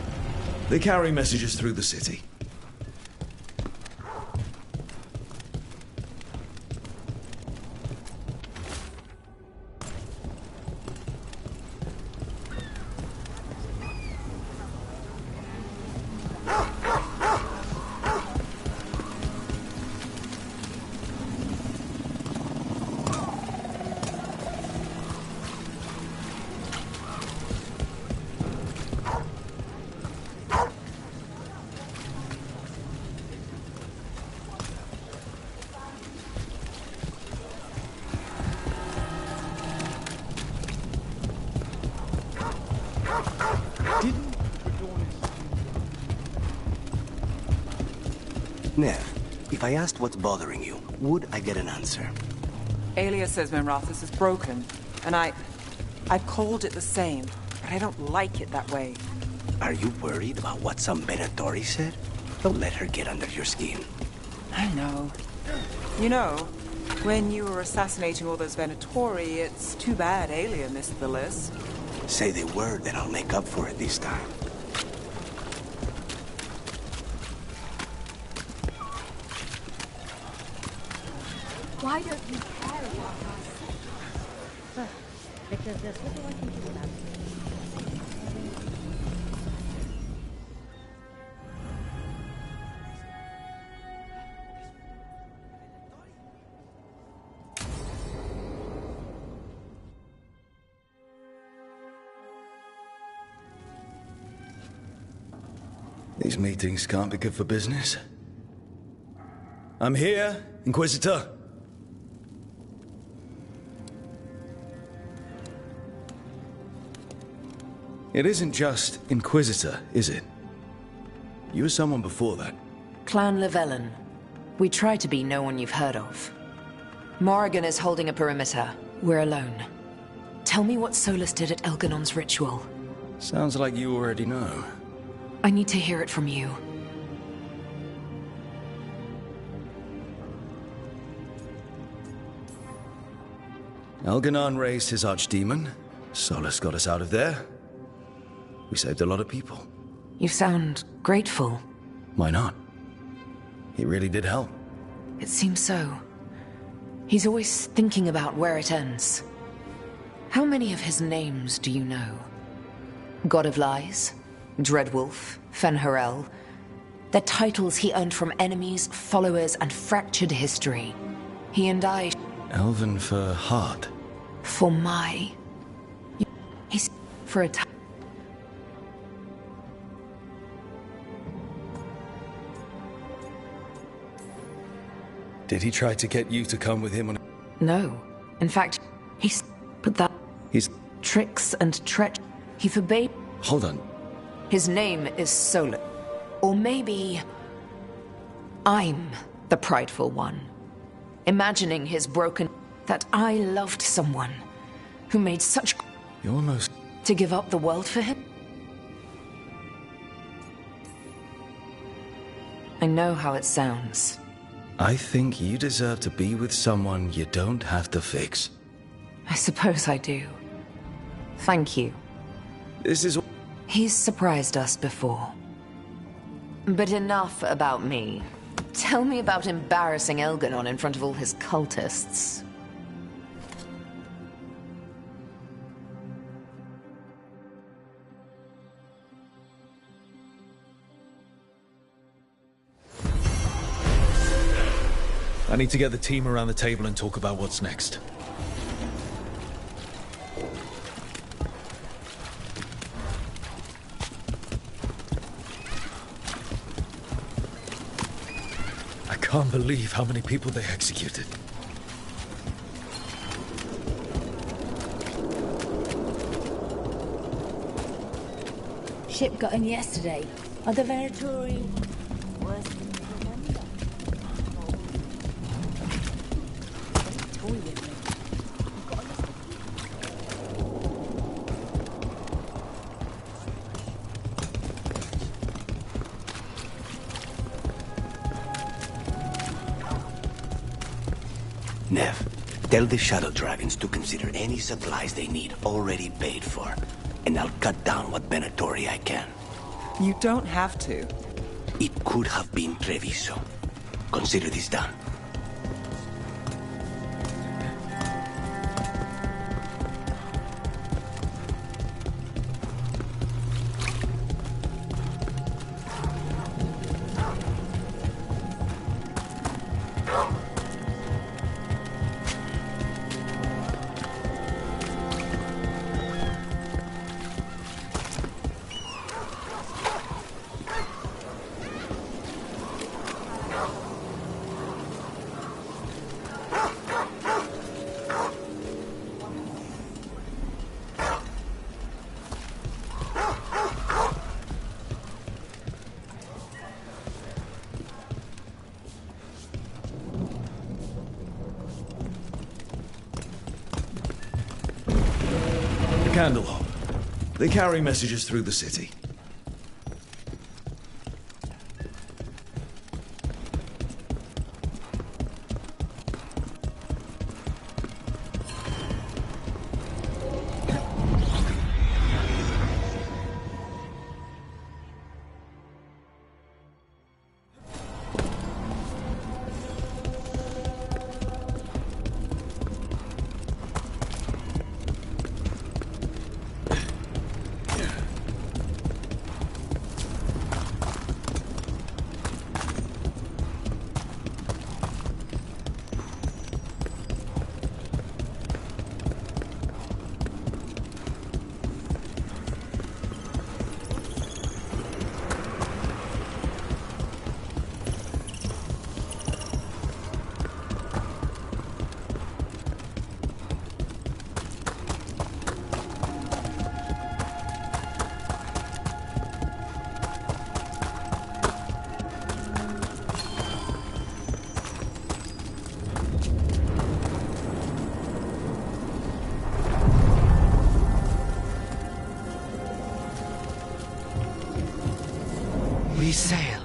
They carry messages through the city. Nev, if I asked what's bothering you, would I get an answer? Alia says Minrathus is broken, and I've called it the same, but I don't like it that way. Are you worried about what some Venatori said? Don't let her get under your skin. I know. You know, when you were assassinating all those Venatori, it's too bad Alia missed the list. Say the word, then I'll make up for it this time. Why don't you care about us? Because there's little I can do about it. These meetings can't be good for business. I'm here, Inquisitor. It isn't just Inquisitor, is it? You were someone before that. Clan Llewellyn. We try to be no one you've heard of. Morrigan is holding a perimeter. We're alone. Tell me what Solus did at Elganon's ritual. Sounds like you already know. I need to hear it from you. Elganon raised his archdemon. Solus got us out of there. We saved a lot of people. You sound grateful. Why not? He really did help. It seems so. He's always thinking about where it ends. How many of his names do you know? God of Lies? Dreadwolf? Fen'Harel? They're titles he earned from enemies, followers, and fractured history. He and I... Elven for heart. For my... He's... for a time. Did he try to get you to come with him on... No. In fact, he's... But that... He's... Tricks and he forbade... Hold on. His name is Solus. Or maybe... I'm the prideful one. Imagining his broken... That I loved someone who made such... You almost... To give up the world for him? I know how it sounds. I think you deserve to be with someone you don't have to fix. I suppose I do. Thank you. This is... He's surprised us before. But enough about me. Tell me about embarrassing Elganon in front of all his cultists. I need to get the team around the table and talk about what's next. I can't believe how many people they executed. Ship got in yesterday. Are the Venatori worse than you remember? Toy with me. We've got a list of Nev, tell the shuttle dragons to consider any supplies they need already paid for. And I'll cut down what Venatori I can. You don't have to. It could have been Treviso. Consider this done. Candlehop. They carry messages through the city. We sail.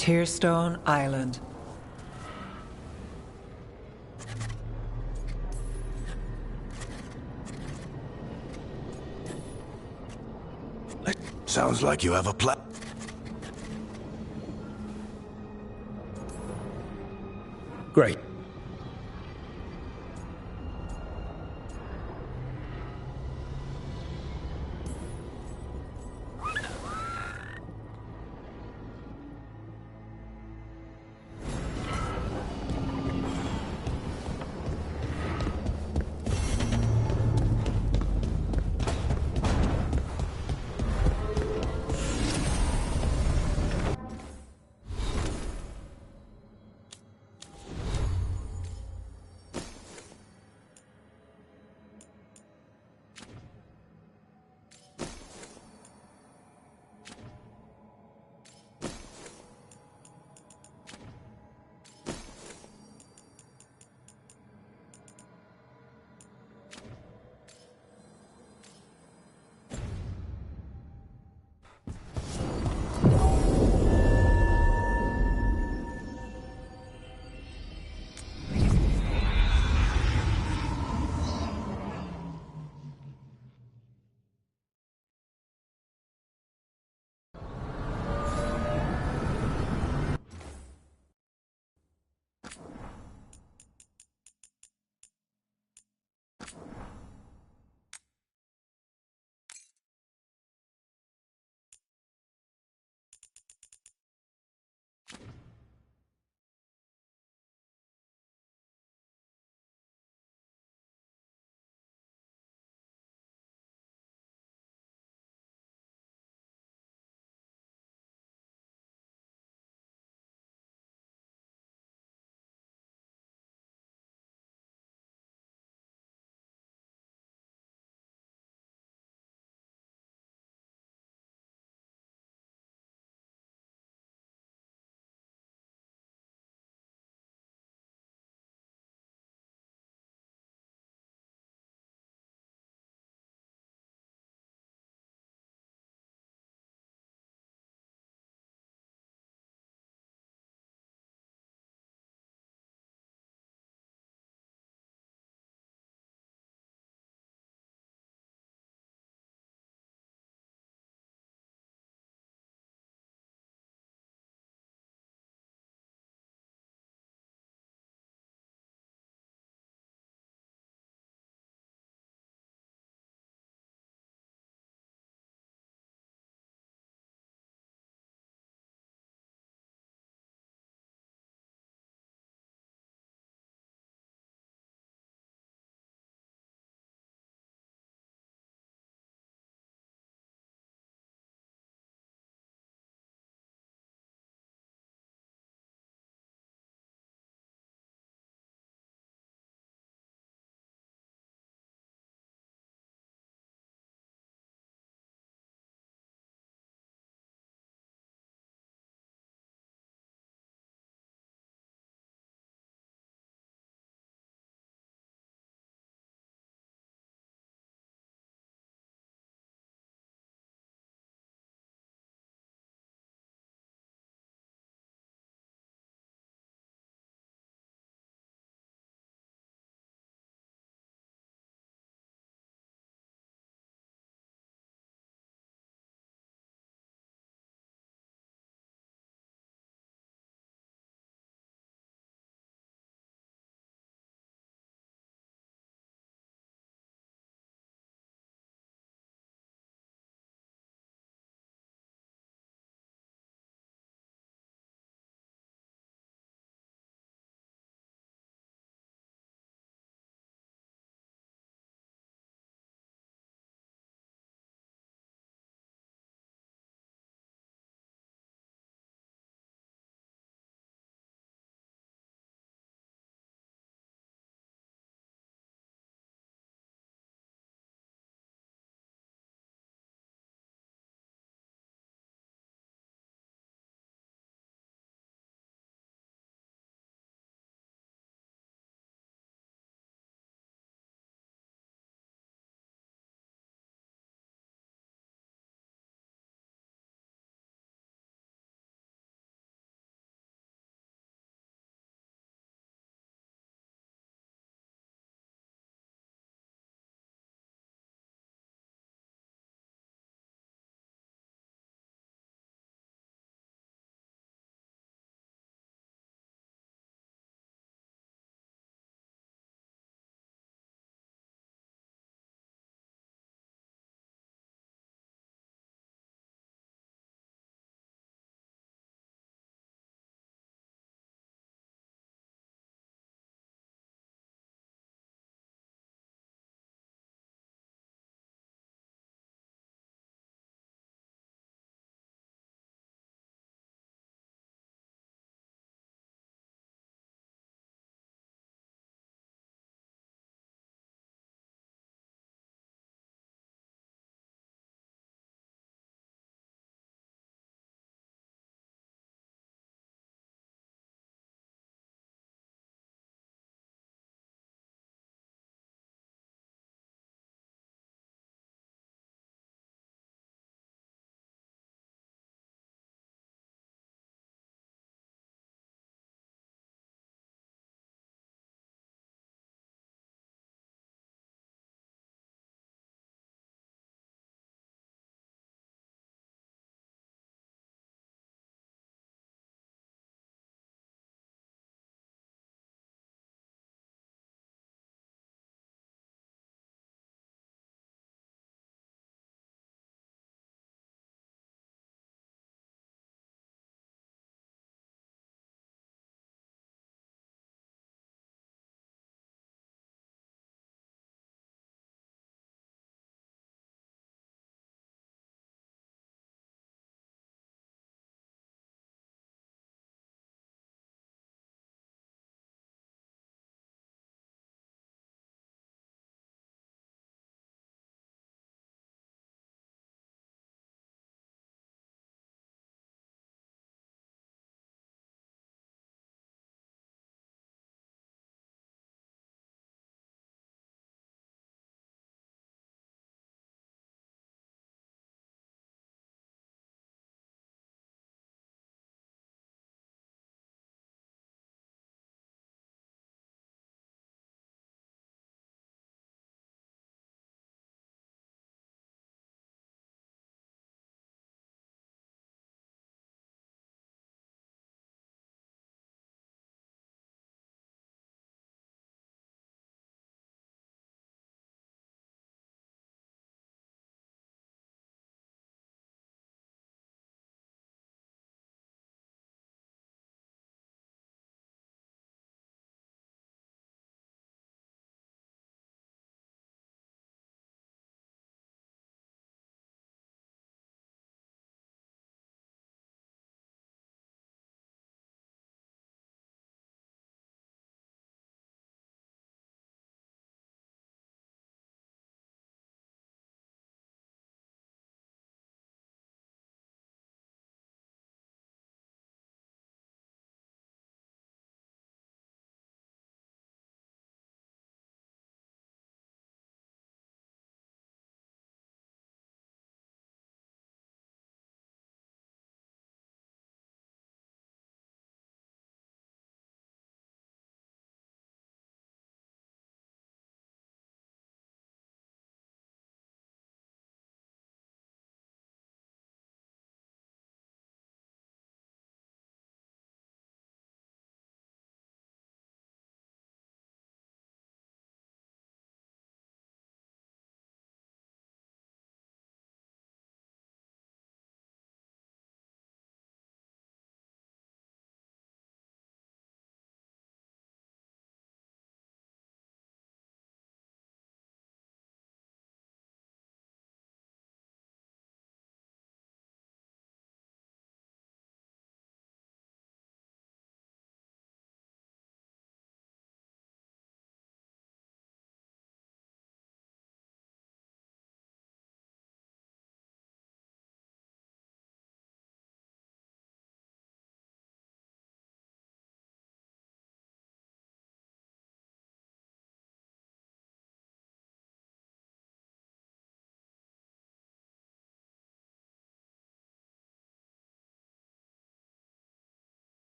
Tearstone Island. Sounds like you have a plan. Great.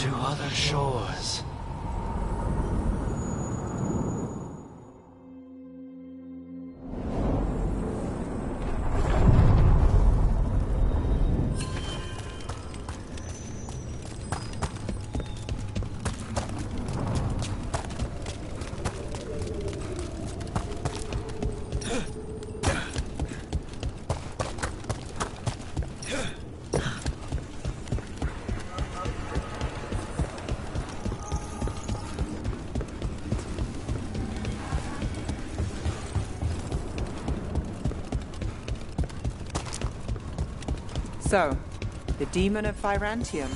to other shores. So, the Demon of Fyrantium.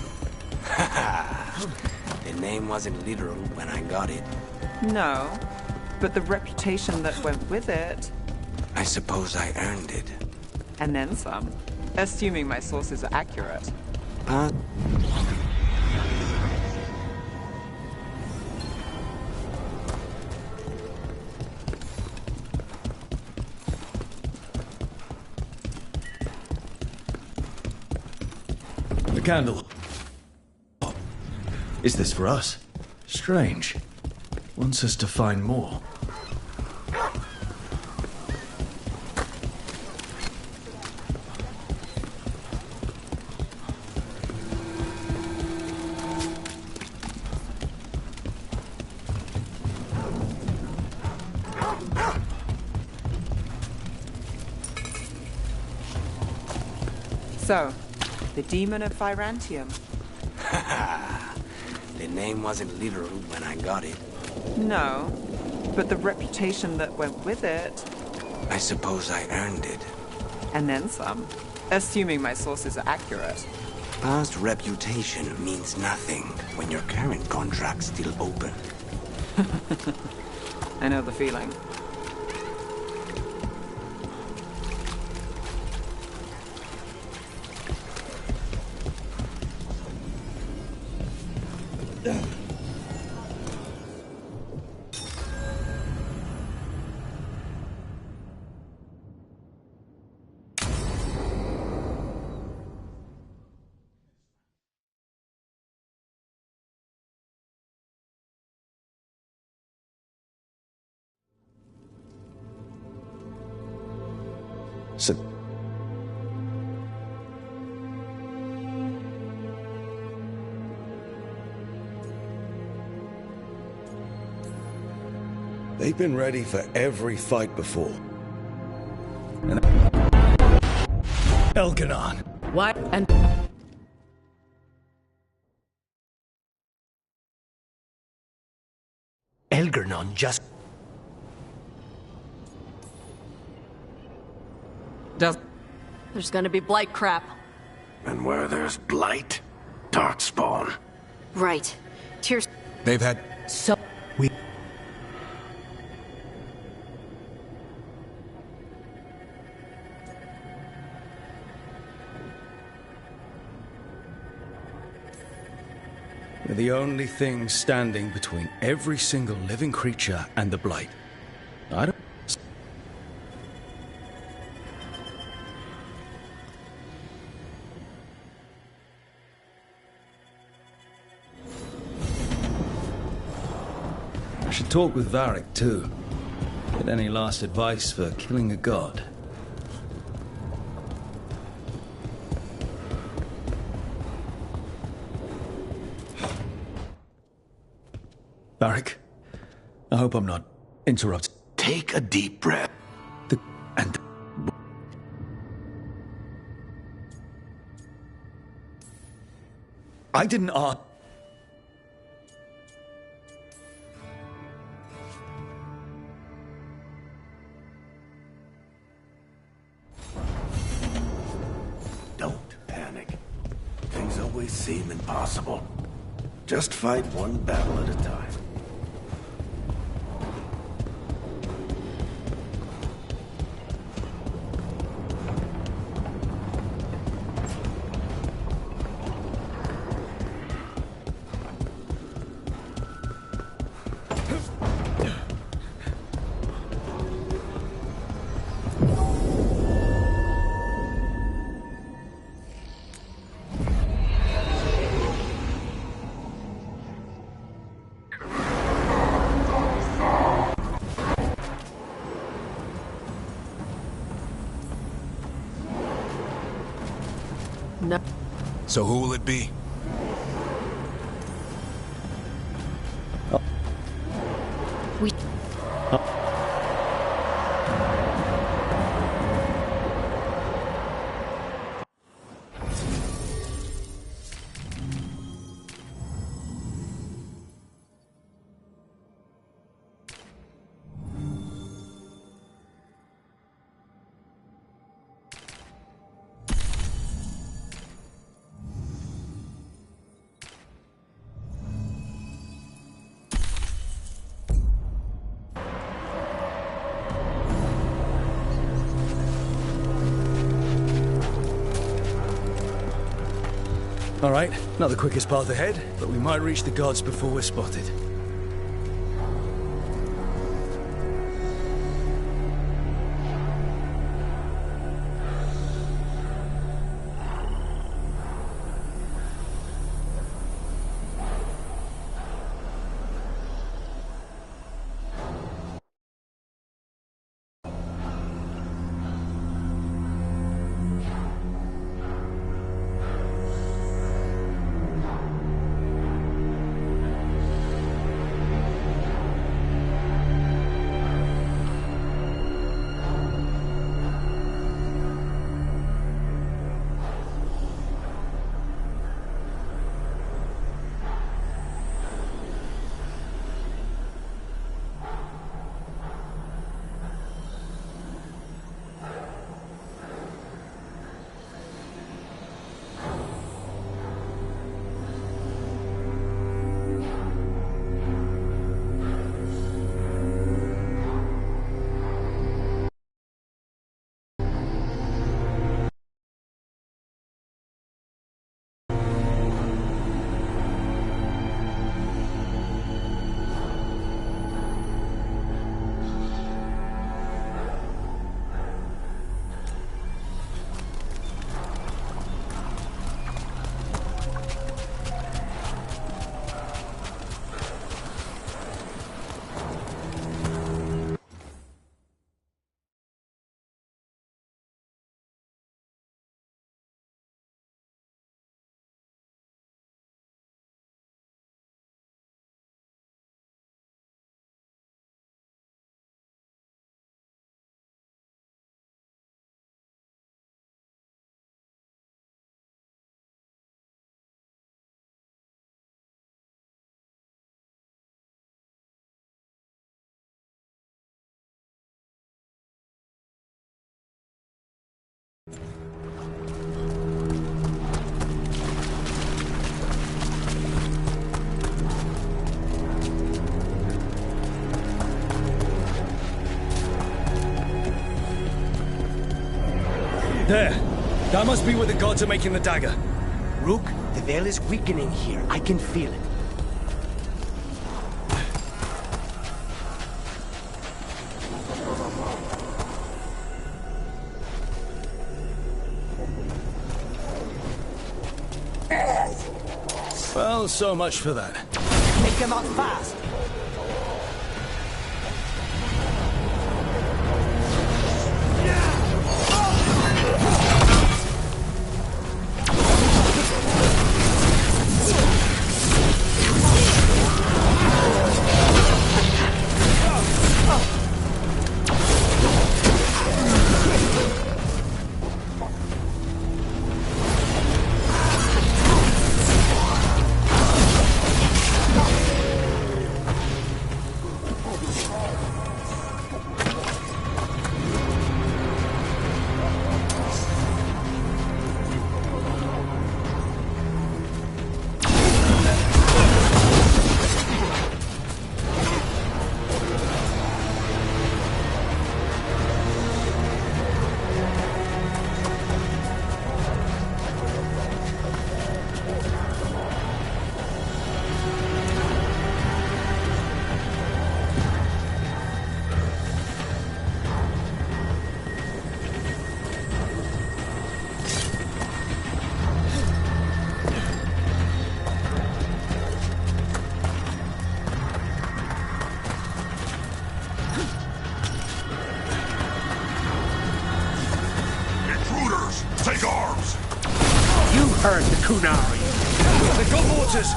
The name wasn't literal when I got it. No, but the reputation that went with it. I suppose I earned it. And then some. Assuming my sources are accurate. The candle. Is this for us? Strange. Wants us to find more. So, the Demon of Fyrantium. The name wasn't literal when I got it. No, but the reputation that went with it. I suppose I earned it. And then some. Assuming my sources are accurate. Past reputation means nothing when your current contract's still open. I know the feeling. So, they've been ready for every fight before. And Elganon. What? And Elganon just... There's gonna be blight crap. And where there's blight, darkspawn. Right. Tears. They've had... So... We're the only thing standing between every single living creature and the blight. I don't... I should talk with Varric, too. Get any last advice for killing a god. Varric, I hope I'm not interrupting. Take a deep breath. I didn't ask. Don't panic. Things always seem impossible. Just fight one battle at a time. No. So who will it be? We... All right, not the quickest path ahead, but we might reach the gods before we're spotted. There! That must be where the gods are making the dagger. Rook, the veil is weakening here. I can feel it. Well, so much for that. Take them out fast! Lunari! They've got mortars!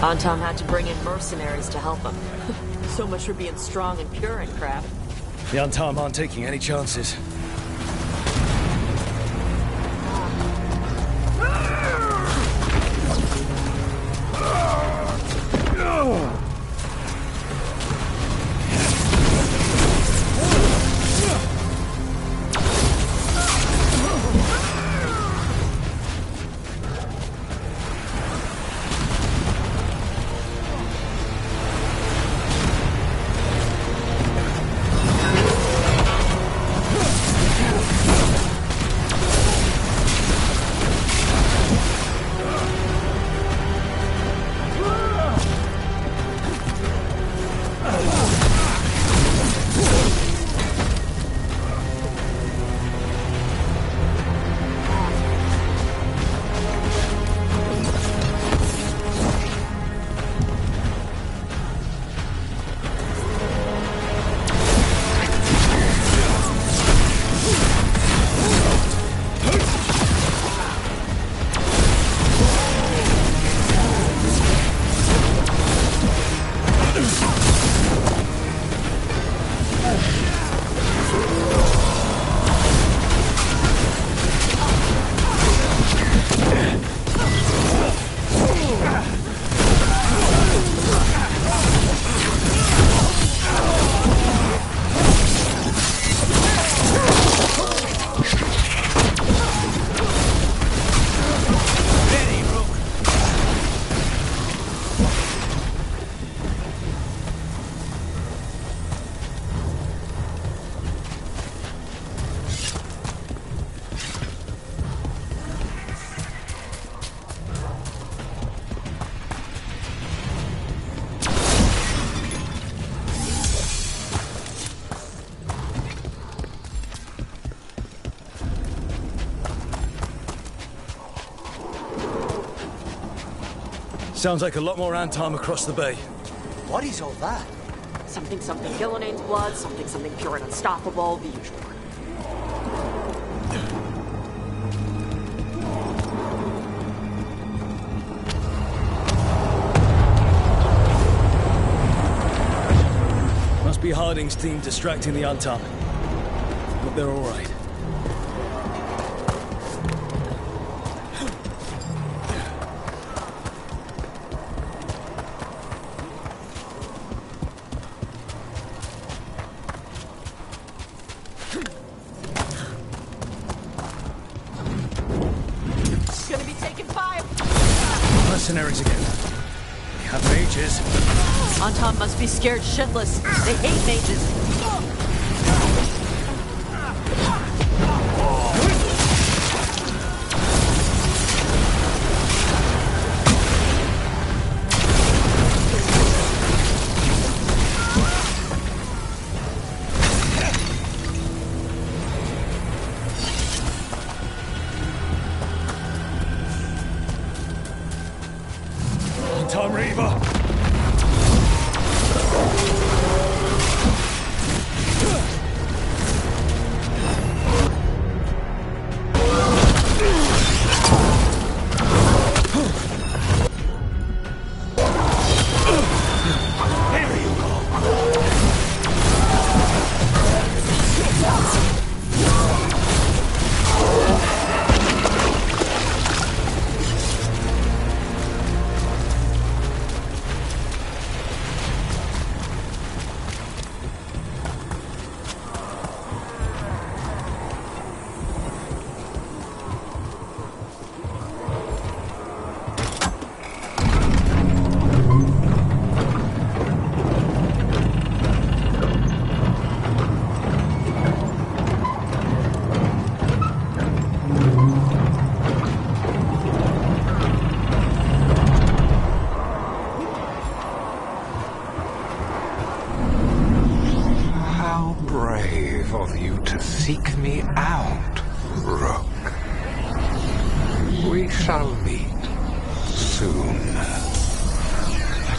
Antom had to bring in mercenaries to help him. So much for being strong and pure and crap. The Antom aren't taking any chances. Sounds like a lot more Antom across the bay. What is all that? Something Gillinane's blood, something pure and unstoppable, the usual. Must be Harding's team distracting the Antom. But they're all right. Mercenaries again. We have mages. Antom must be scared shitless. They hate mages. Tom Reaver!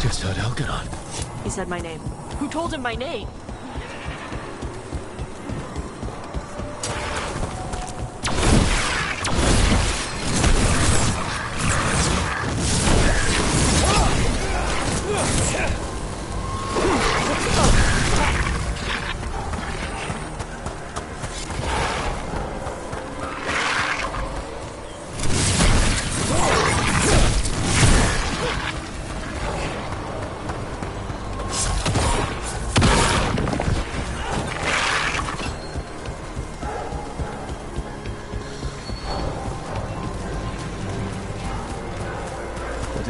just heard Elganon. He said my name. Who told him my name?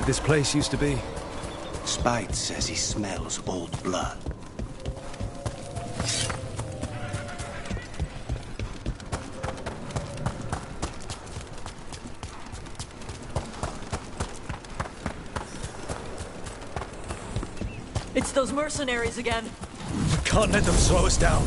This place used to be. Spite says he smells old blood. It's those mercenaries again. We can't let them slow us down.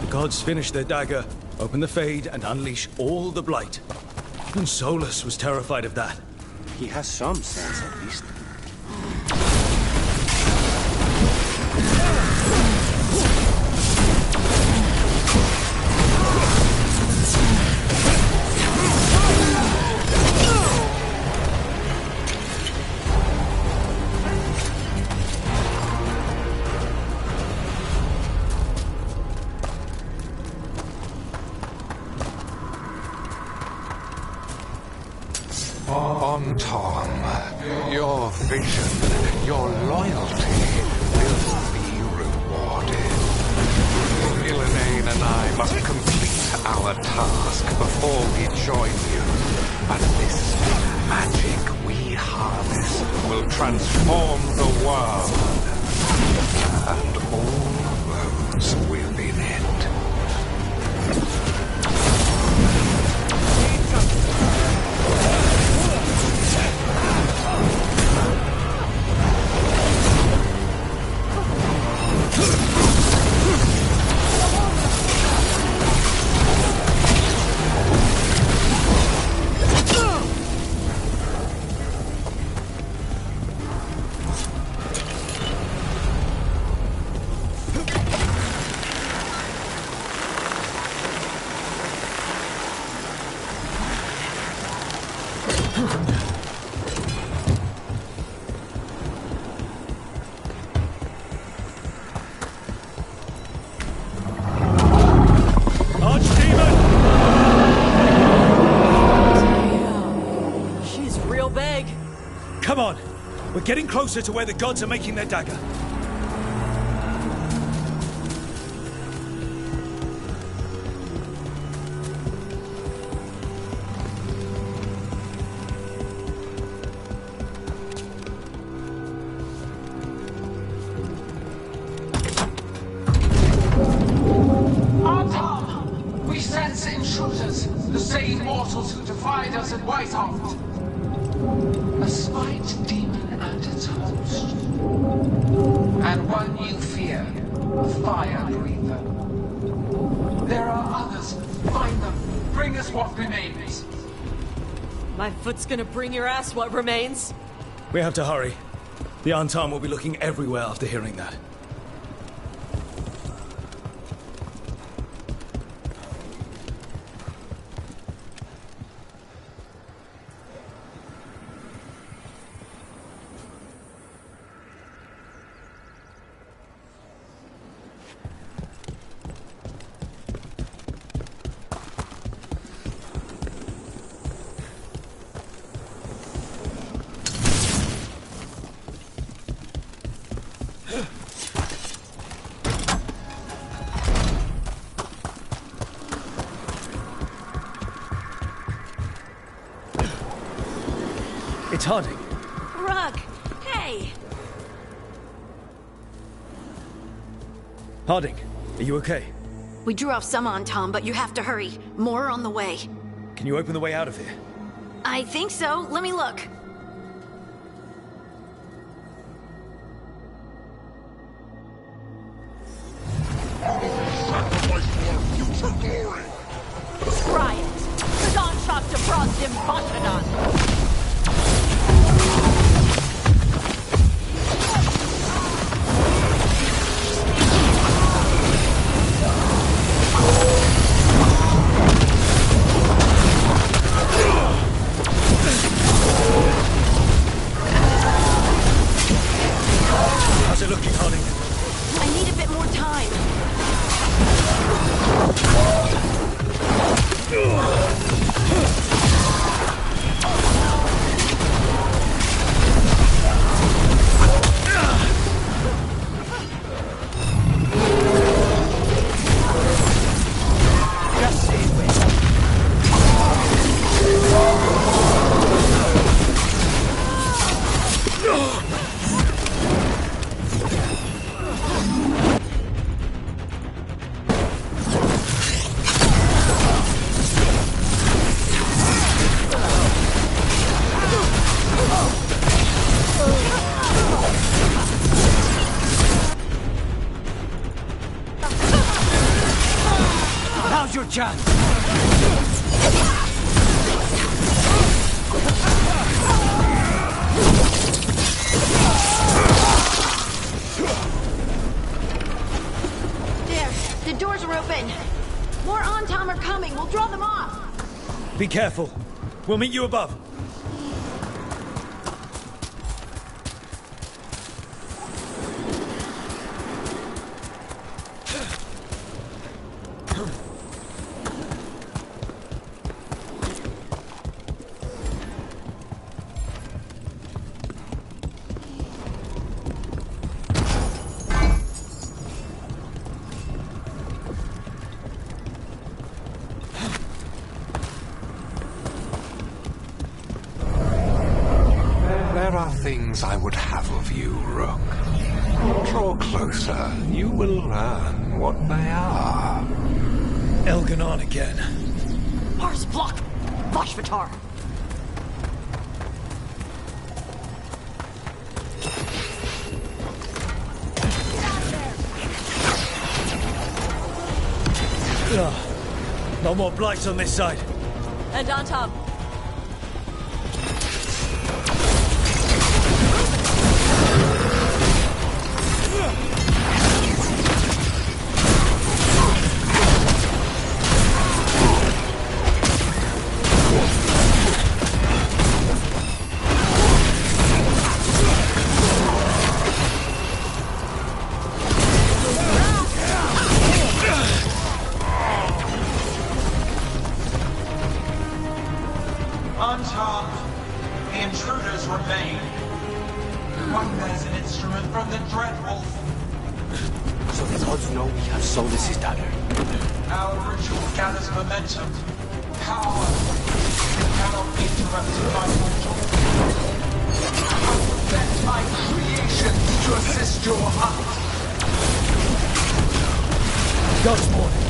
Gods finish their dagger, open the Fade, and unleash all the blight. Even Solus was terrified of that. He has some sense, at least. Tom, your vision, your loyalty will be rewarded. Milanine and I must complete our task before we join you. And this magic we harness will transform the world and all those within it. We're getting closer to where the gods are making their dagger. Tom! We sense intruders, the same mortals who defied us at Whitehoft. A spite demon and its host. And one you fear, a fire breather. There are others. Find them. Bring us what remains. My foot's gonna bring your ass what remains. We have to hurry. The Antam will be looking everywhere after hearing that. It's Harding. Rug, hey! Harding, are you okay? We drew off some on Tom, but you have to hurry. More on the way. Can you open the way out of here? I think so. Let me look. Try it. The dawn shot to frost him, Bashadon. How's it looking, Harding? I need a bit more time. Just say it, Wes. Now's your chance. There, the doors are open. More on-Tom are coming. We'll draw them off. Be careful. We'll meet you above. There are things I would have of you, Rook. Draw closer. You will learn what they are. Elganon again. Mars block! Vashvatar! No more blights on this side. And on top. On top, the intruders remain. One has an instrument from the Dreadwolf. So the gods know we have Solis' daughter. Our ritual gathers momentum, power. It cannot be interrupted by mortal. I will bend my creation to assist your hunt. God's morning.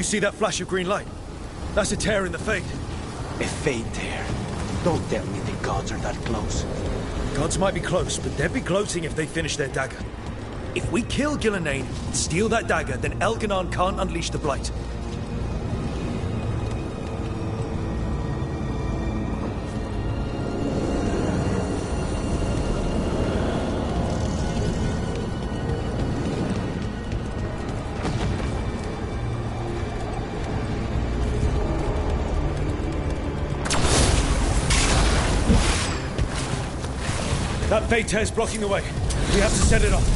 You see that flash of green light? That's a tear in the Fate. A Fate tear? Don't tell me the gods are that close. Gods might be close, but they'd be gloating if they finish their dagger. If we kill Gillenane and steal that dagger, then Elganon can't unleash the Blight. That Fate tear's blocking the way. We have to set it off.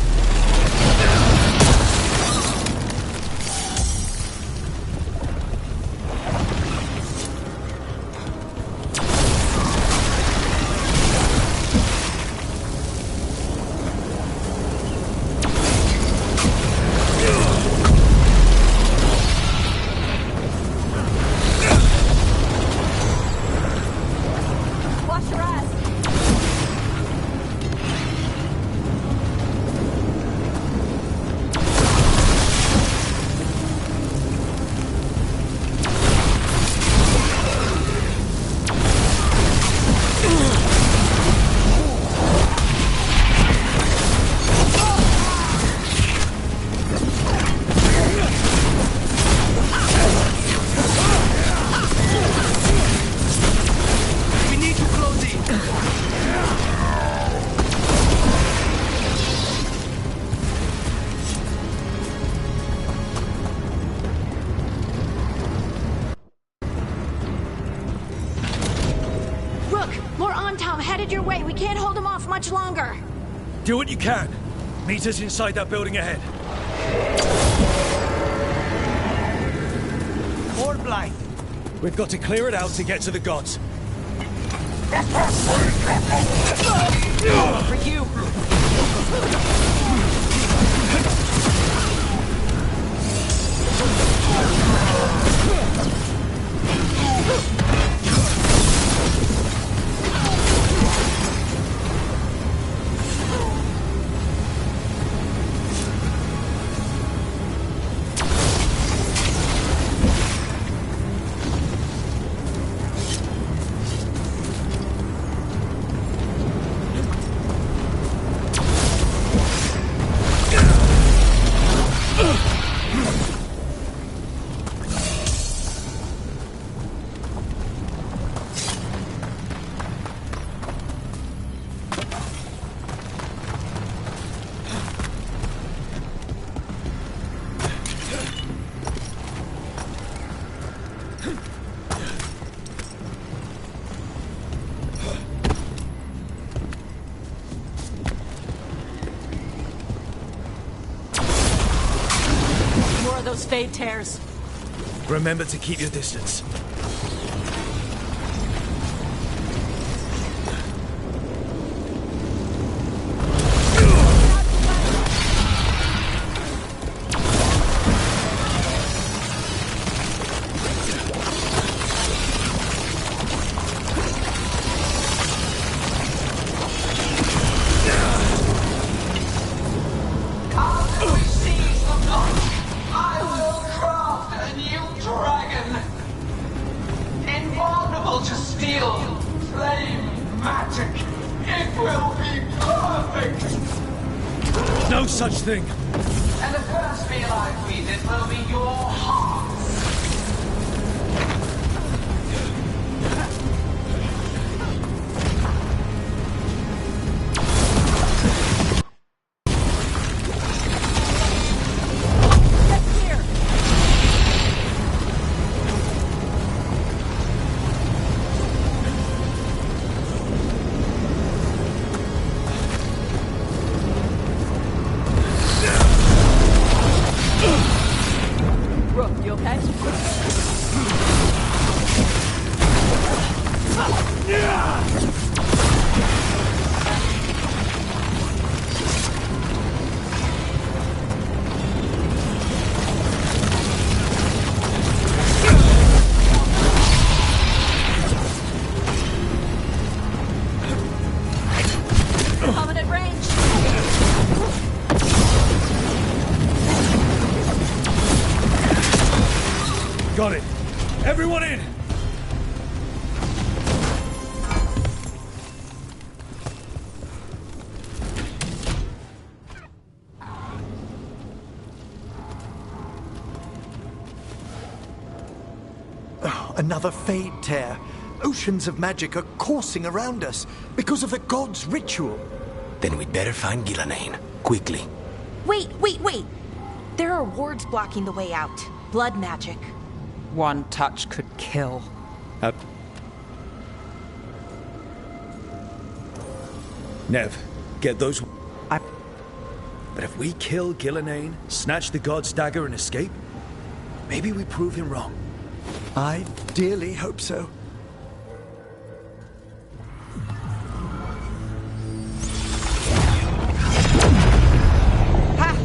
Much longer. Do what you can. Meet us inside that building ahead. More Blight. We've got to clear it out to get to the gods. For you. Those Fade tears. Remember to keep your distance. No such thing. And the first meal I feed it will be your heart. Rook, you Got it. Everyone in! Oh, another Fade tear. Oceans of magic are coursing around us because of the god's ritual. Then we'd better find Gillenane. Quickly. Wait. There are wards blocking the way out. Blood magic. One touch could kill. Nev, get those... But if we kill Gillenane, snatch the god's dagger and escape, maybe we prove him wrong. I dearly hope so. Ha!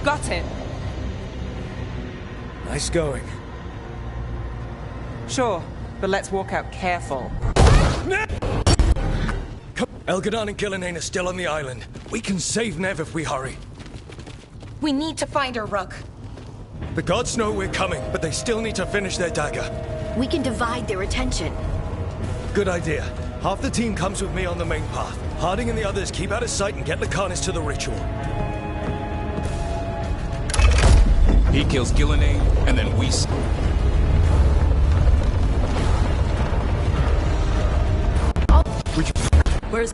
Got it. Nice going. Sure, but let's walk out careful. Veilguard and Gillenane are still on the island. We can save Nev if we hurry. We need to find her, Rook. The gods know we're coming, but they still need to finish their dagger. We can divide their attention. Good idea. Half the team comes with me on the main path. Harding and the others keep out of sight and get Lucanus to the ritual. He kills Gillenane, and then we... Where's...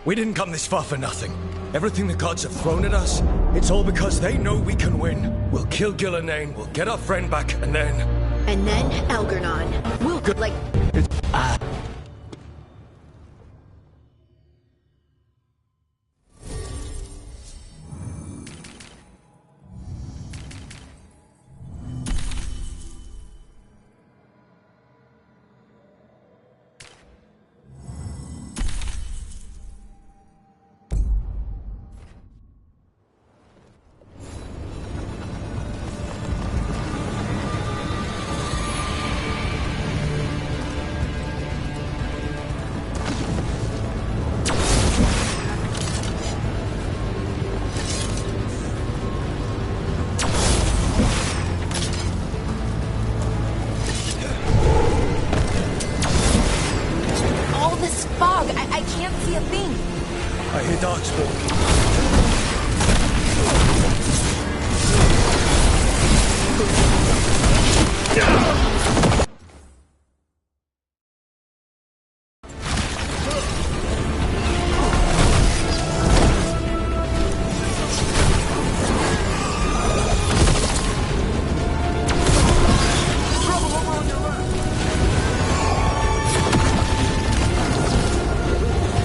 We didn't come this far for nothing. Everything the gods have thrown at us, it's all because they know we can win. We'll kill Gillenane, we'll get our friend back, and then... And then Veilguard. We'll go like... I hear darkspawn.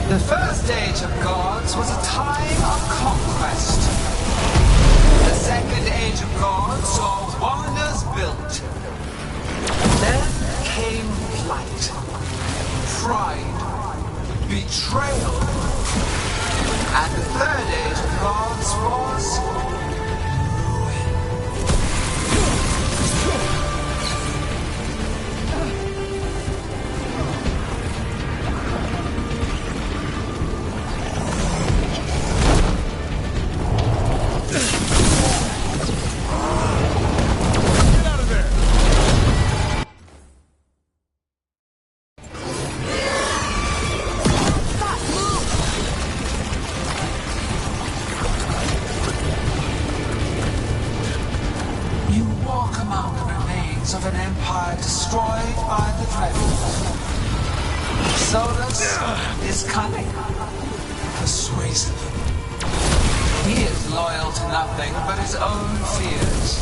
The first age of gods was a time of conquest. The second age of gods saw wonders built. Then came flight, pride, betrayal. And the third age of gods was... of an empire destroyed by the Dreadwolf. Solus is cunning, persuasive. He is loyal to nothing but his own fears.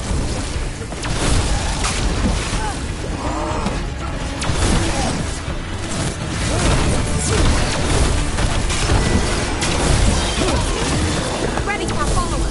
Ready for follower.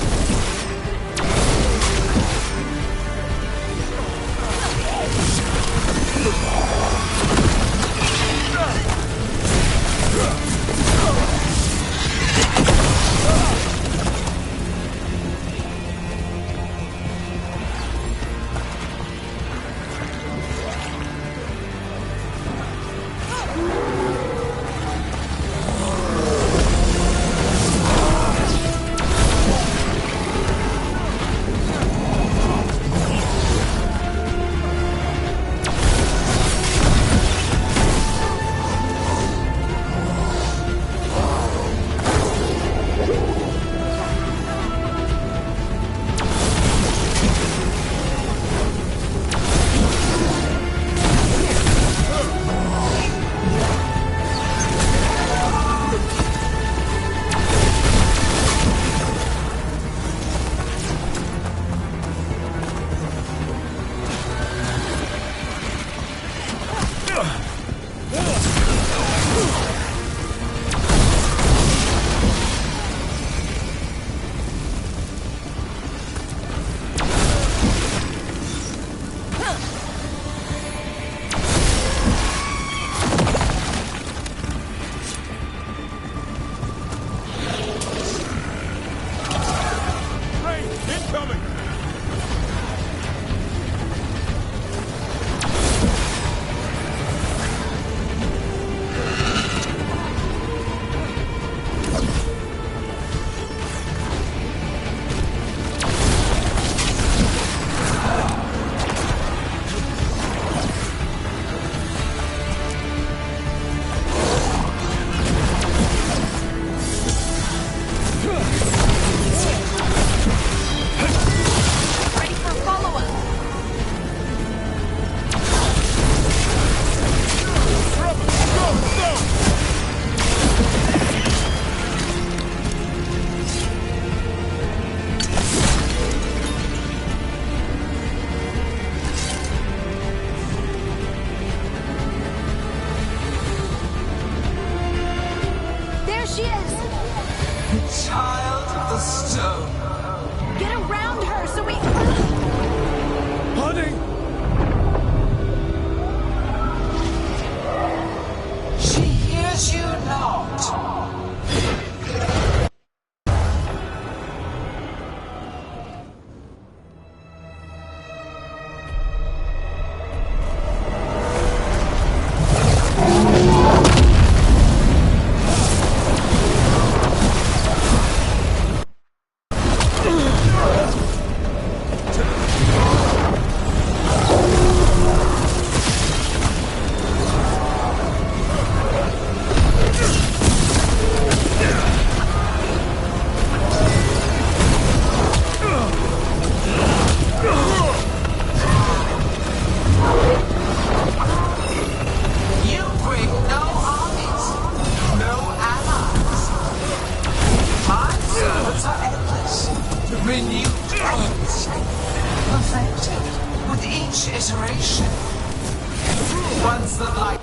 light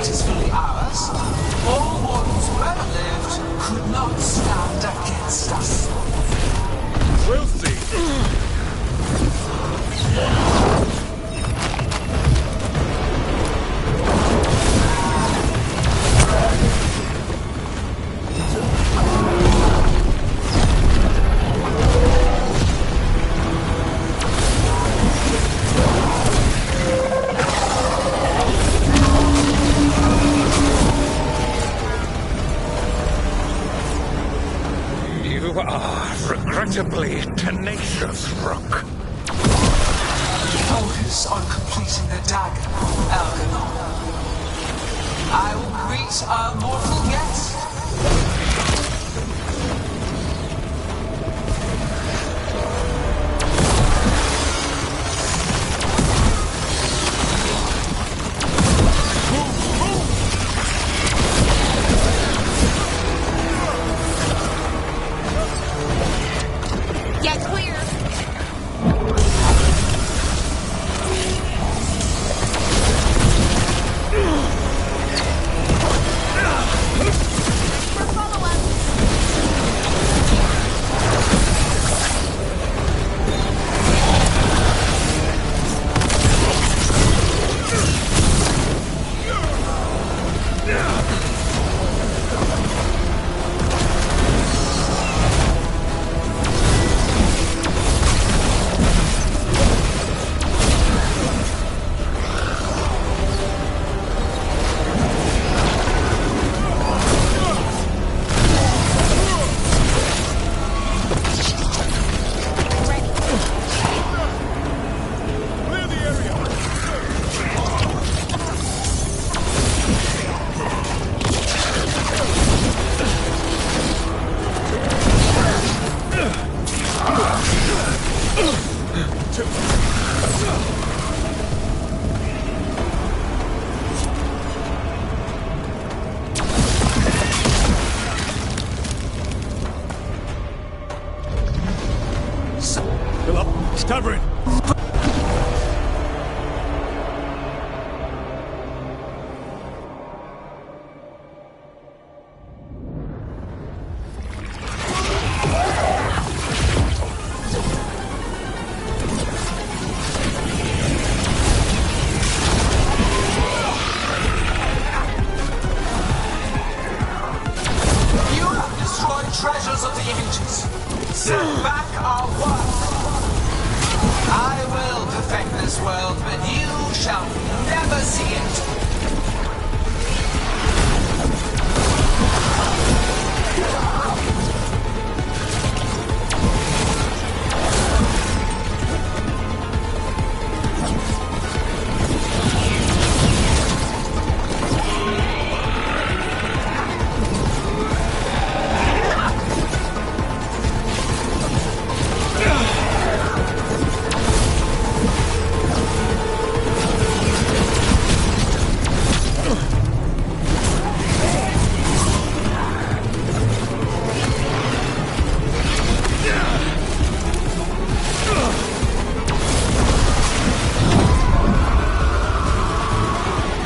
is fully ours, all mortals who ever lived could not stand against us. We'll see. You are regrettably tenacious, Rook. Focus on completing the dagger, Algernon. I will greet our mortal guest. Get clear. Fill up. Stubborn. You have destroyed treasures of the ages. Set back our work. I will perfect this world, but you shall never see it.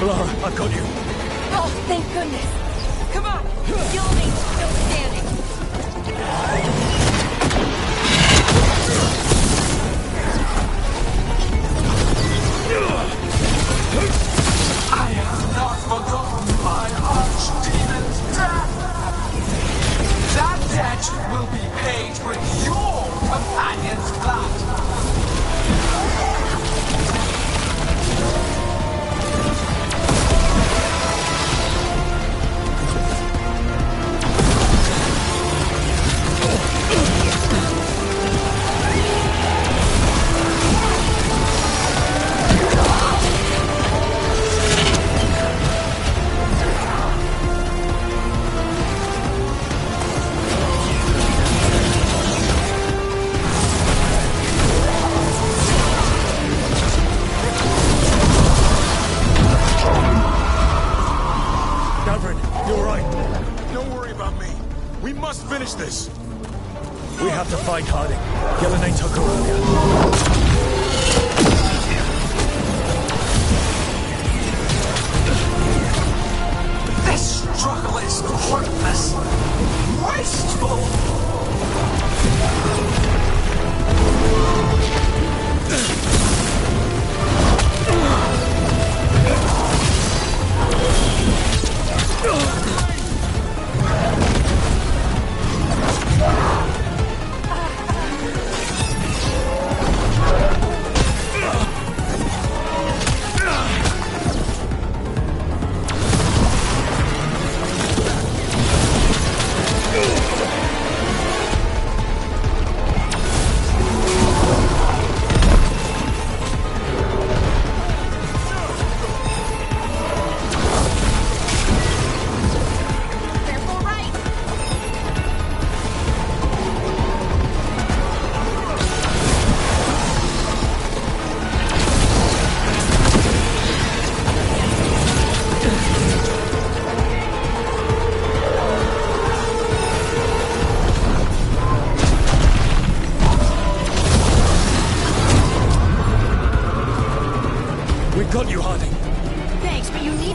Laura, I've got you. Oh, thank goodness. Come on. Gillenane still standing. I have not forgotten my archdemon's death. That debt will be paid with your companion's blood. finish this. We have to find Harding. Gillenane took her earlier.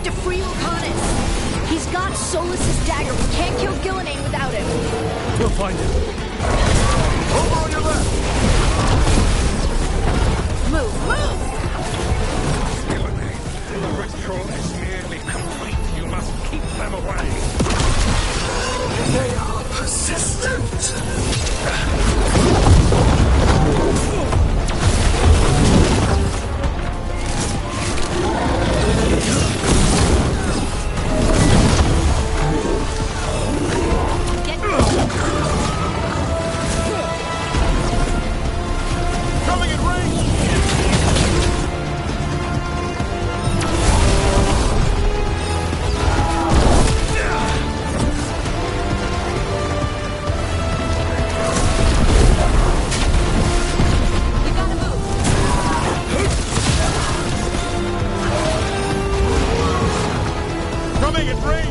need to free Lucanus. He's got Solus's dagger. We can't kill Gillenane without him. We'll find him. Over on your left! Move! The ritual is nearly complete. You must keep them away. They are persistent. Coming in range! Coming in range!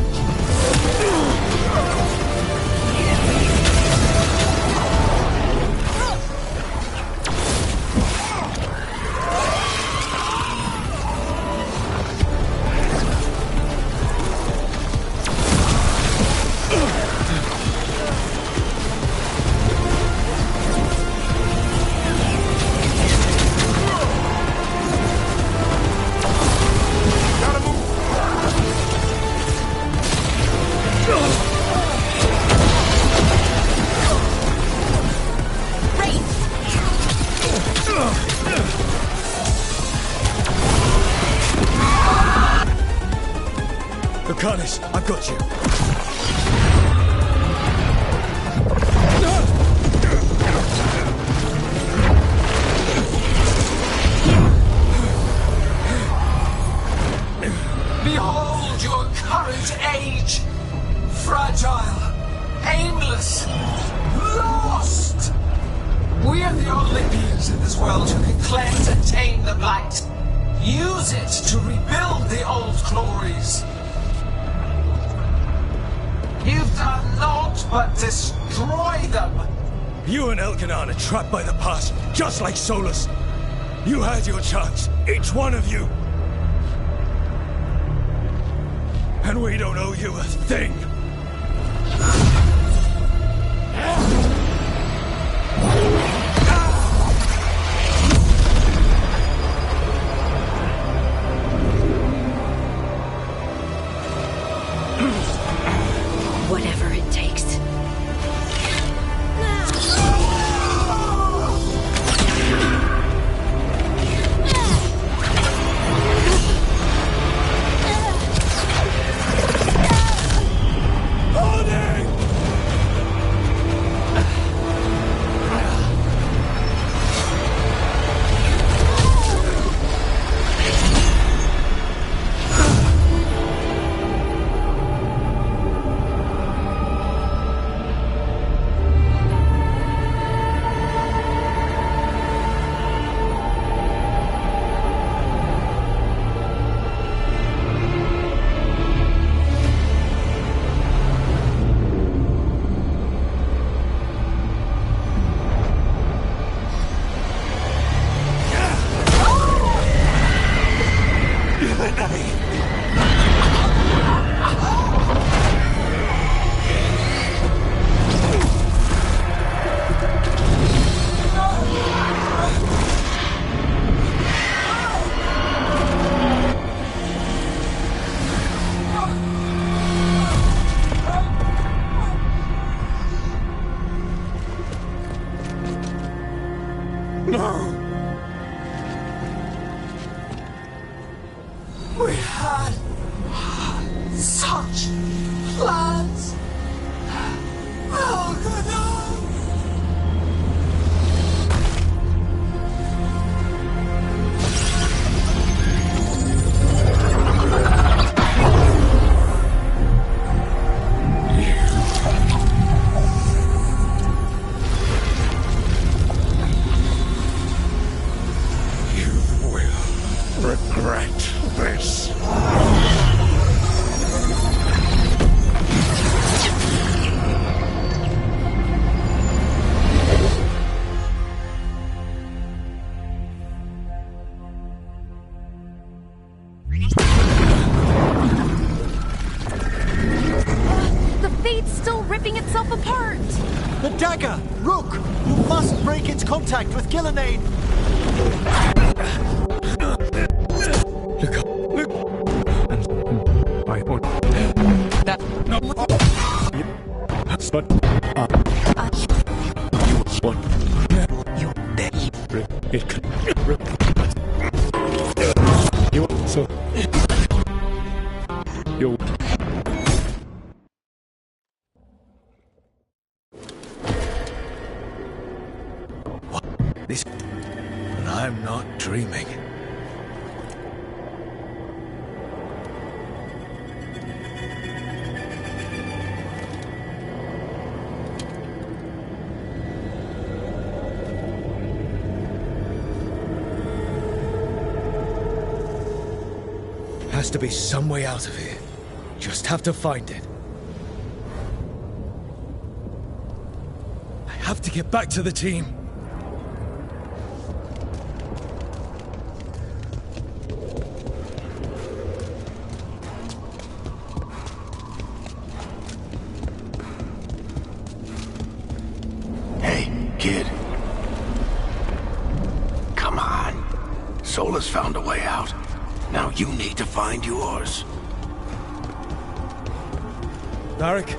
Lucanus, I've got you. Behold your current age. Fragile, aimless, lost. We are the only beings in this world who can cleanse and tame the blight. Use it to rebuild the old glories. You've done naught but destroy them. You and Elganon are trapped by the past, just like Solus. You had your chance, each one of you. And we don't owe you a thing. Whatever it takes. No. We had such plans. Veilguard. Regret this. The dagger! Rook! You must break its contact with Gillenane! Look up. Look. I want that. No. But you want you dead. It can you so you. What? This. And I'm not dreaming. Has to be some way out of here. Just have to find it. I have to get back to the team. Hey, kid. Come on. Solus found a way out. Now you need to find yours. Varric?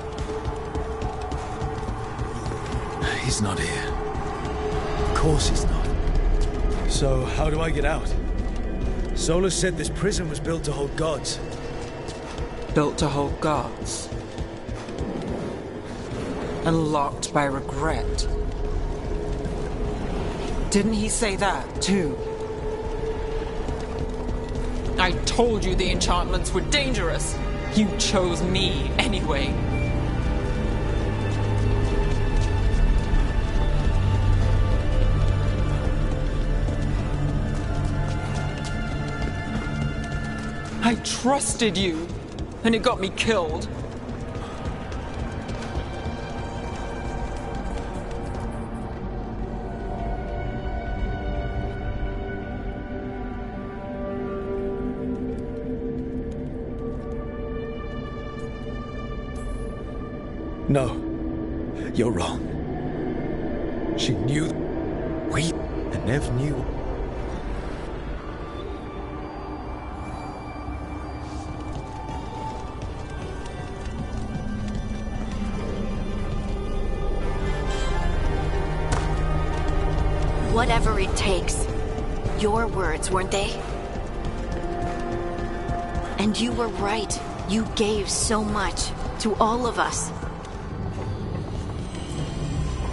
He's not here. Of course he's not. So, how do I get out? Solus said this prison was built to hold gods. Built to hold gods. And locked by regret. Didn't he say that, too? I told you the enchantments were dangerous. You chose me anyway. I trusted you, and it got me killed. No, you're wrong. She knew and Nev knew. Whatever it takes. Your words, weren't they? And you were right. You gave so much to all of us.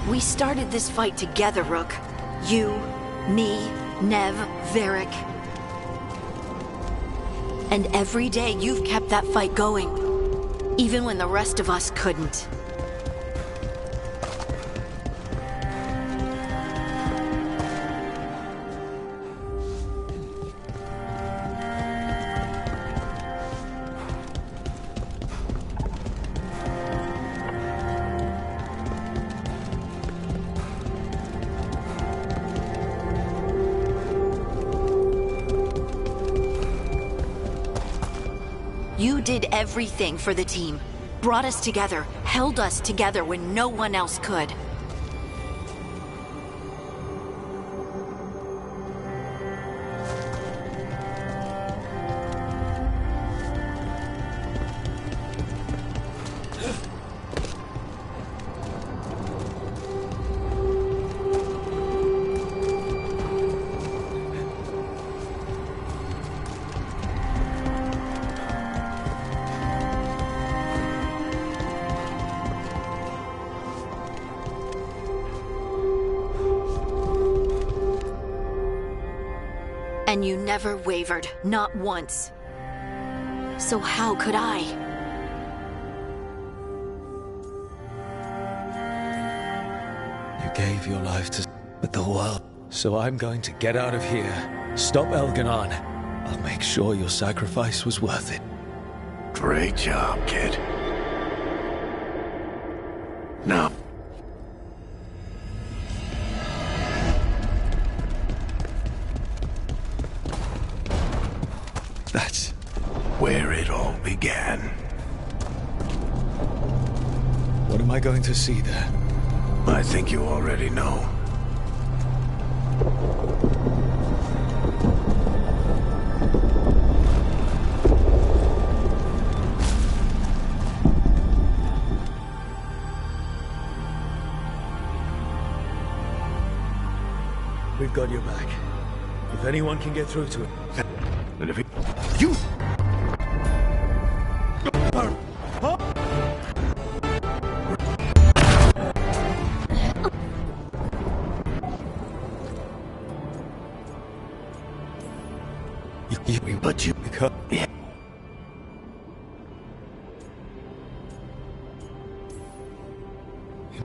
We started this fight together, Rook. You, me, Nev, Varric. And every day you've kept that fight going, even when the rest of us couldn't. You did everything for the team. Brought us together, held us together when no one else could. And you never wavered, not once. So how could I? You gave your life to but the world. So I'm going to get out of here. Stop Elganon. I'll make sure your sacrifice was worth it. Great job, kid. Now, that's where it all began. What am I going to see there? I think you already know. We've got your back. If anyone can get through to him. And if you... But you become... Yeah.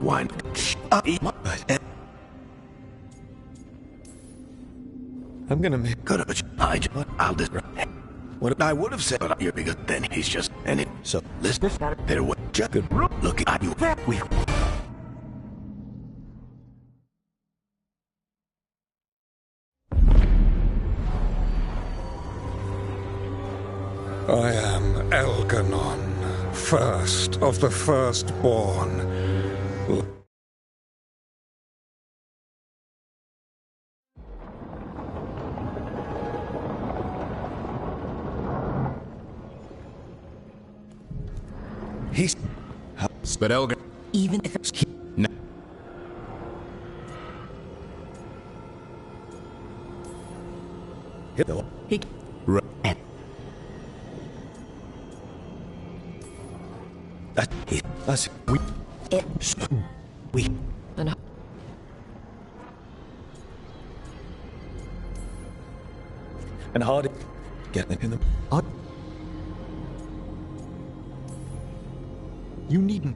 Wine. I'm gonna make... Good, but I'll just... What I would have said, but you're bigger than he's just... And it... So, listen, there was just good looking at you. We... I am Elganon, first of the firstborn. He's... But Elganon... Even if it's... No. He... Right. That's... We... And hard... Get in the... You needn't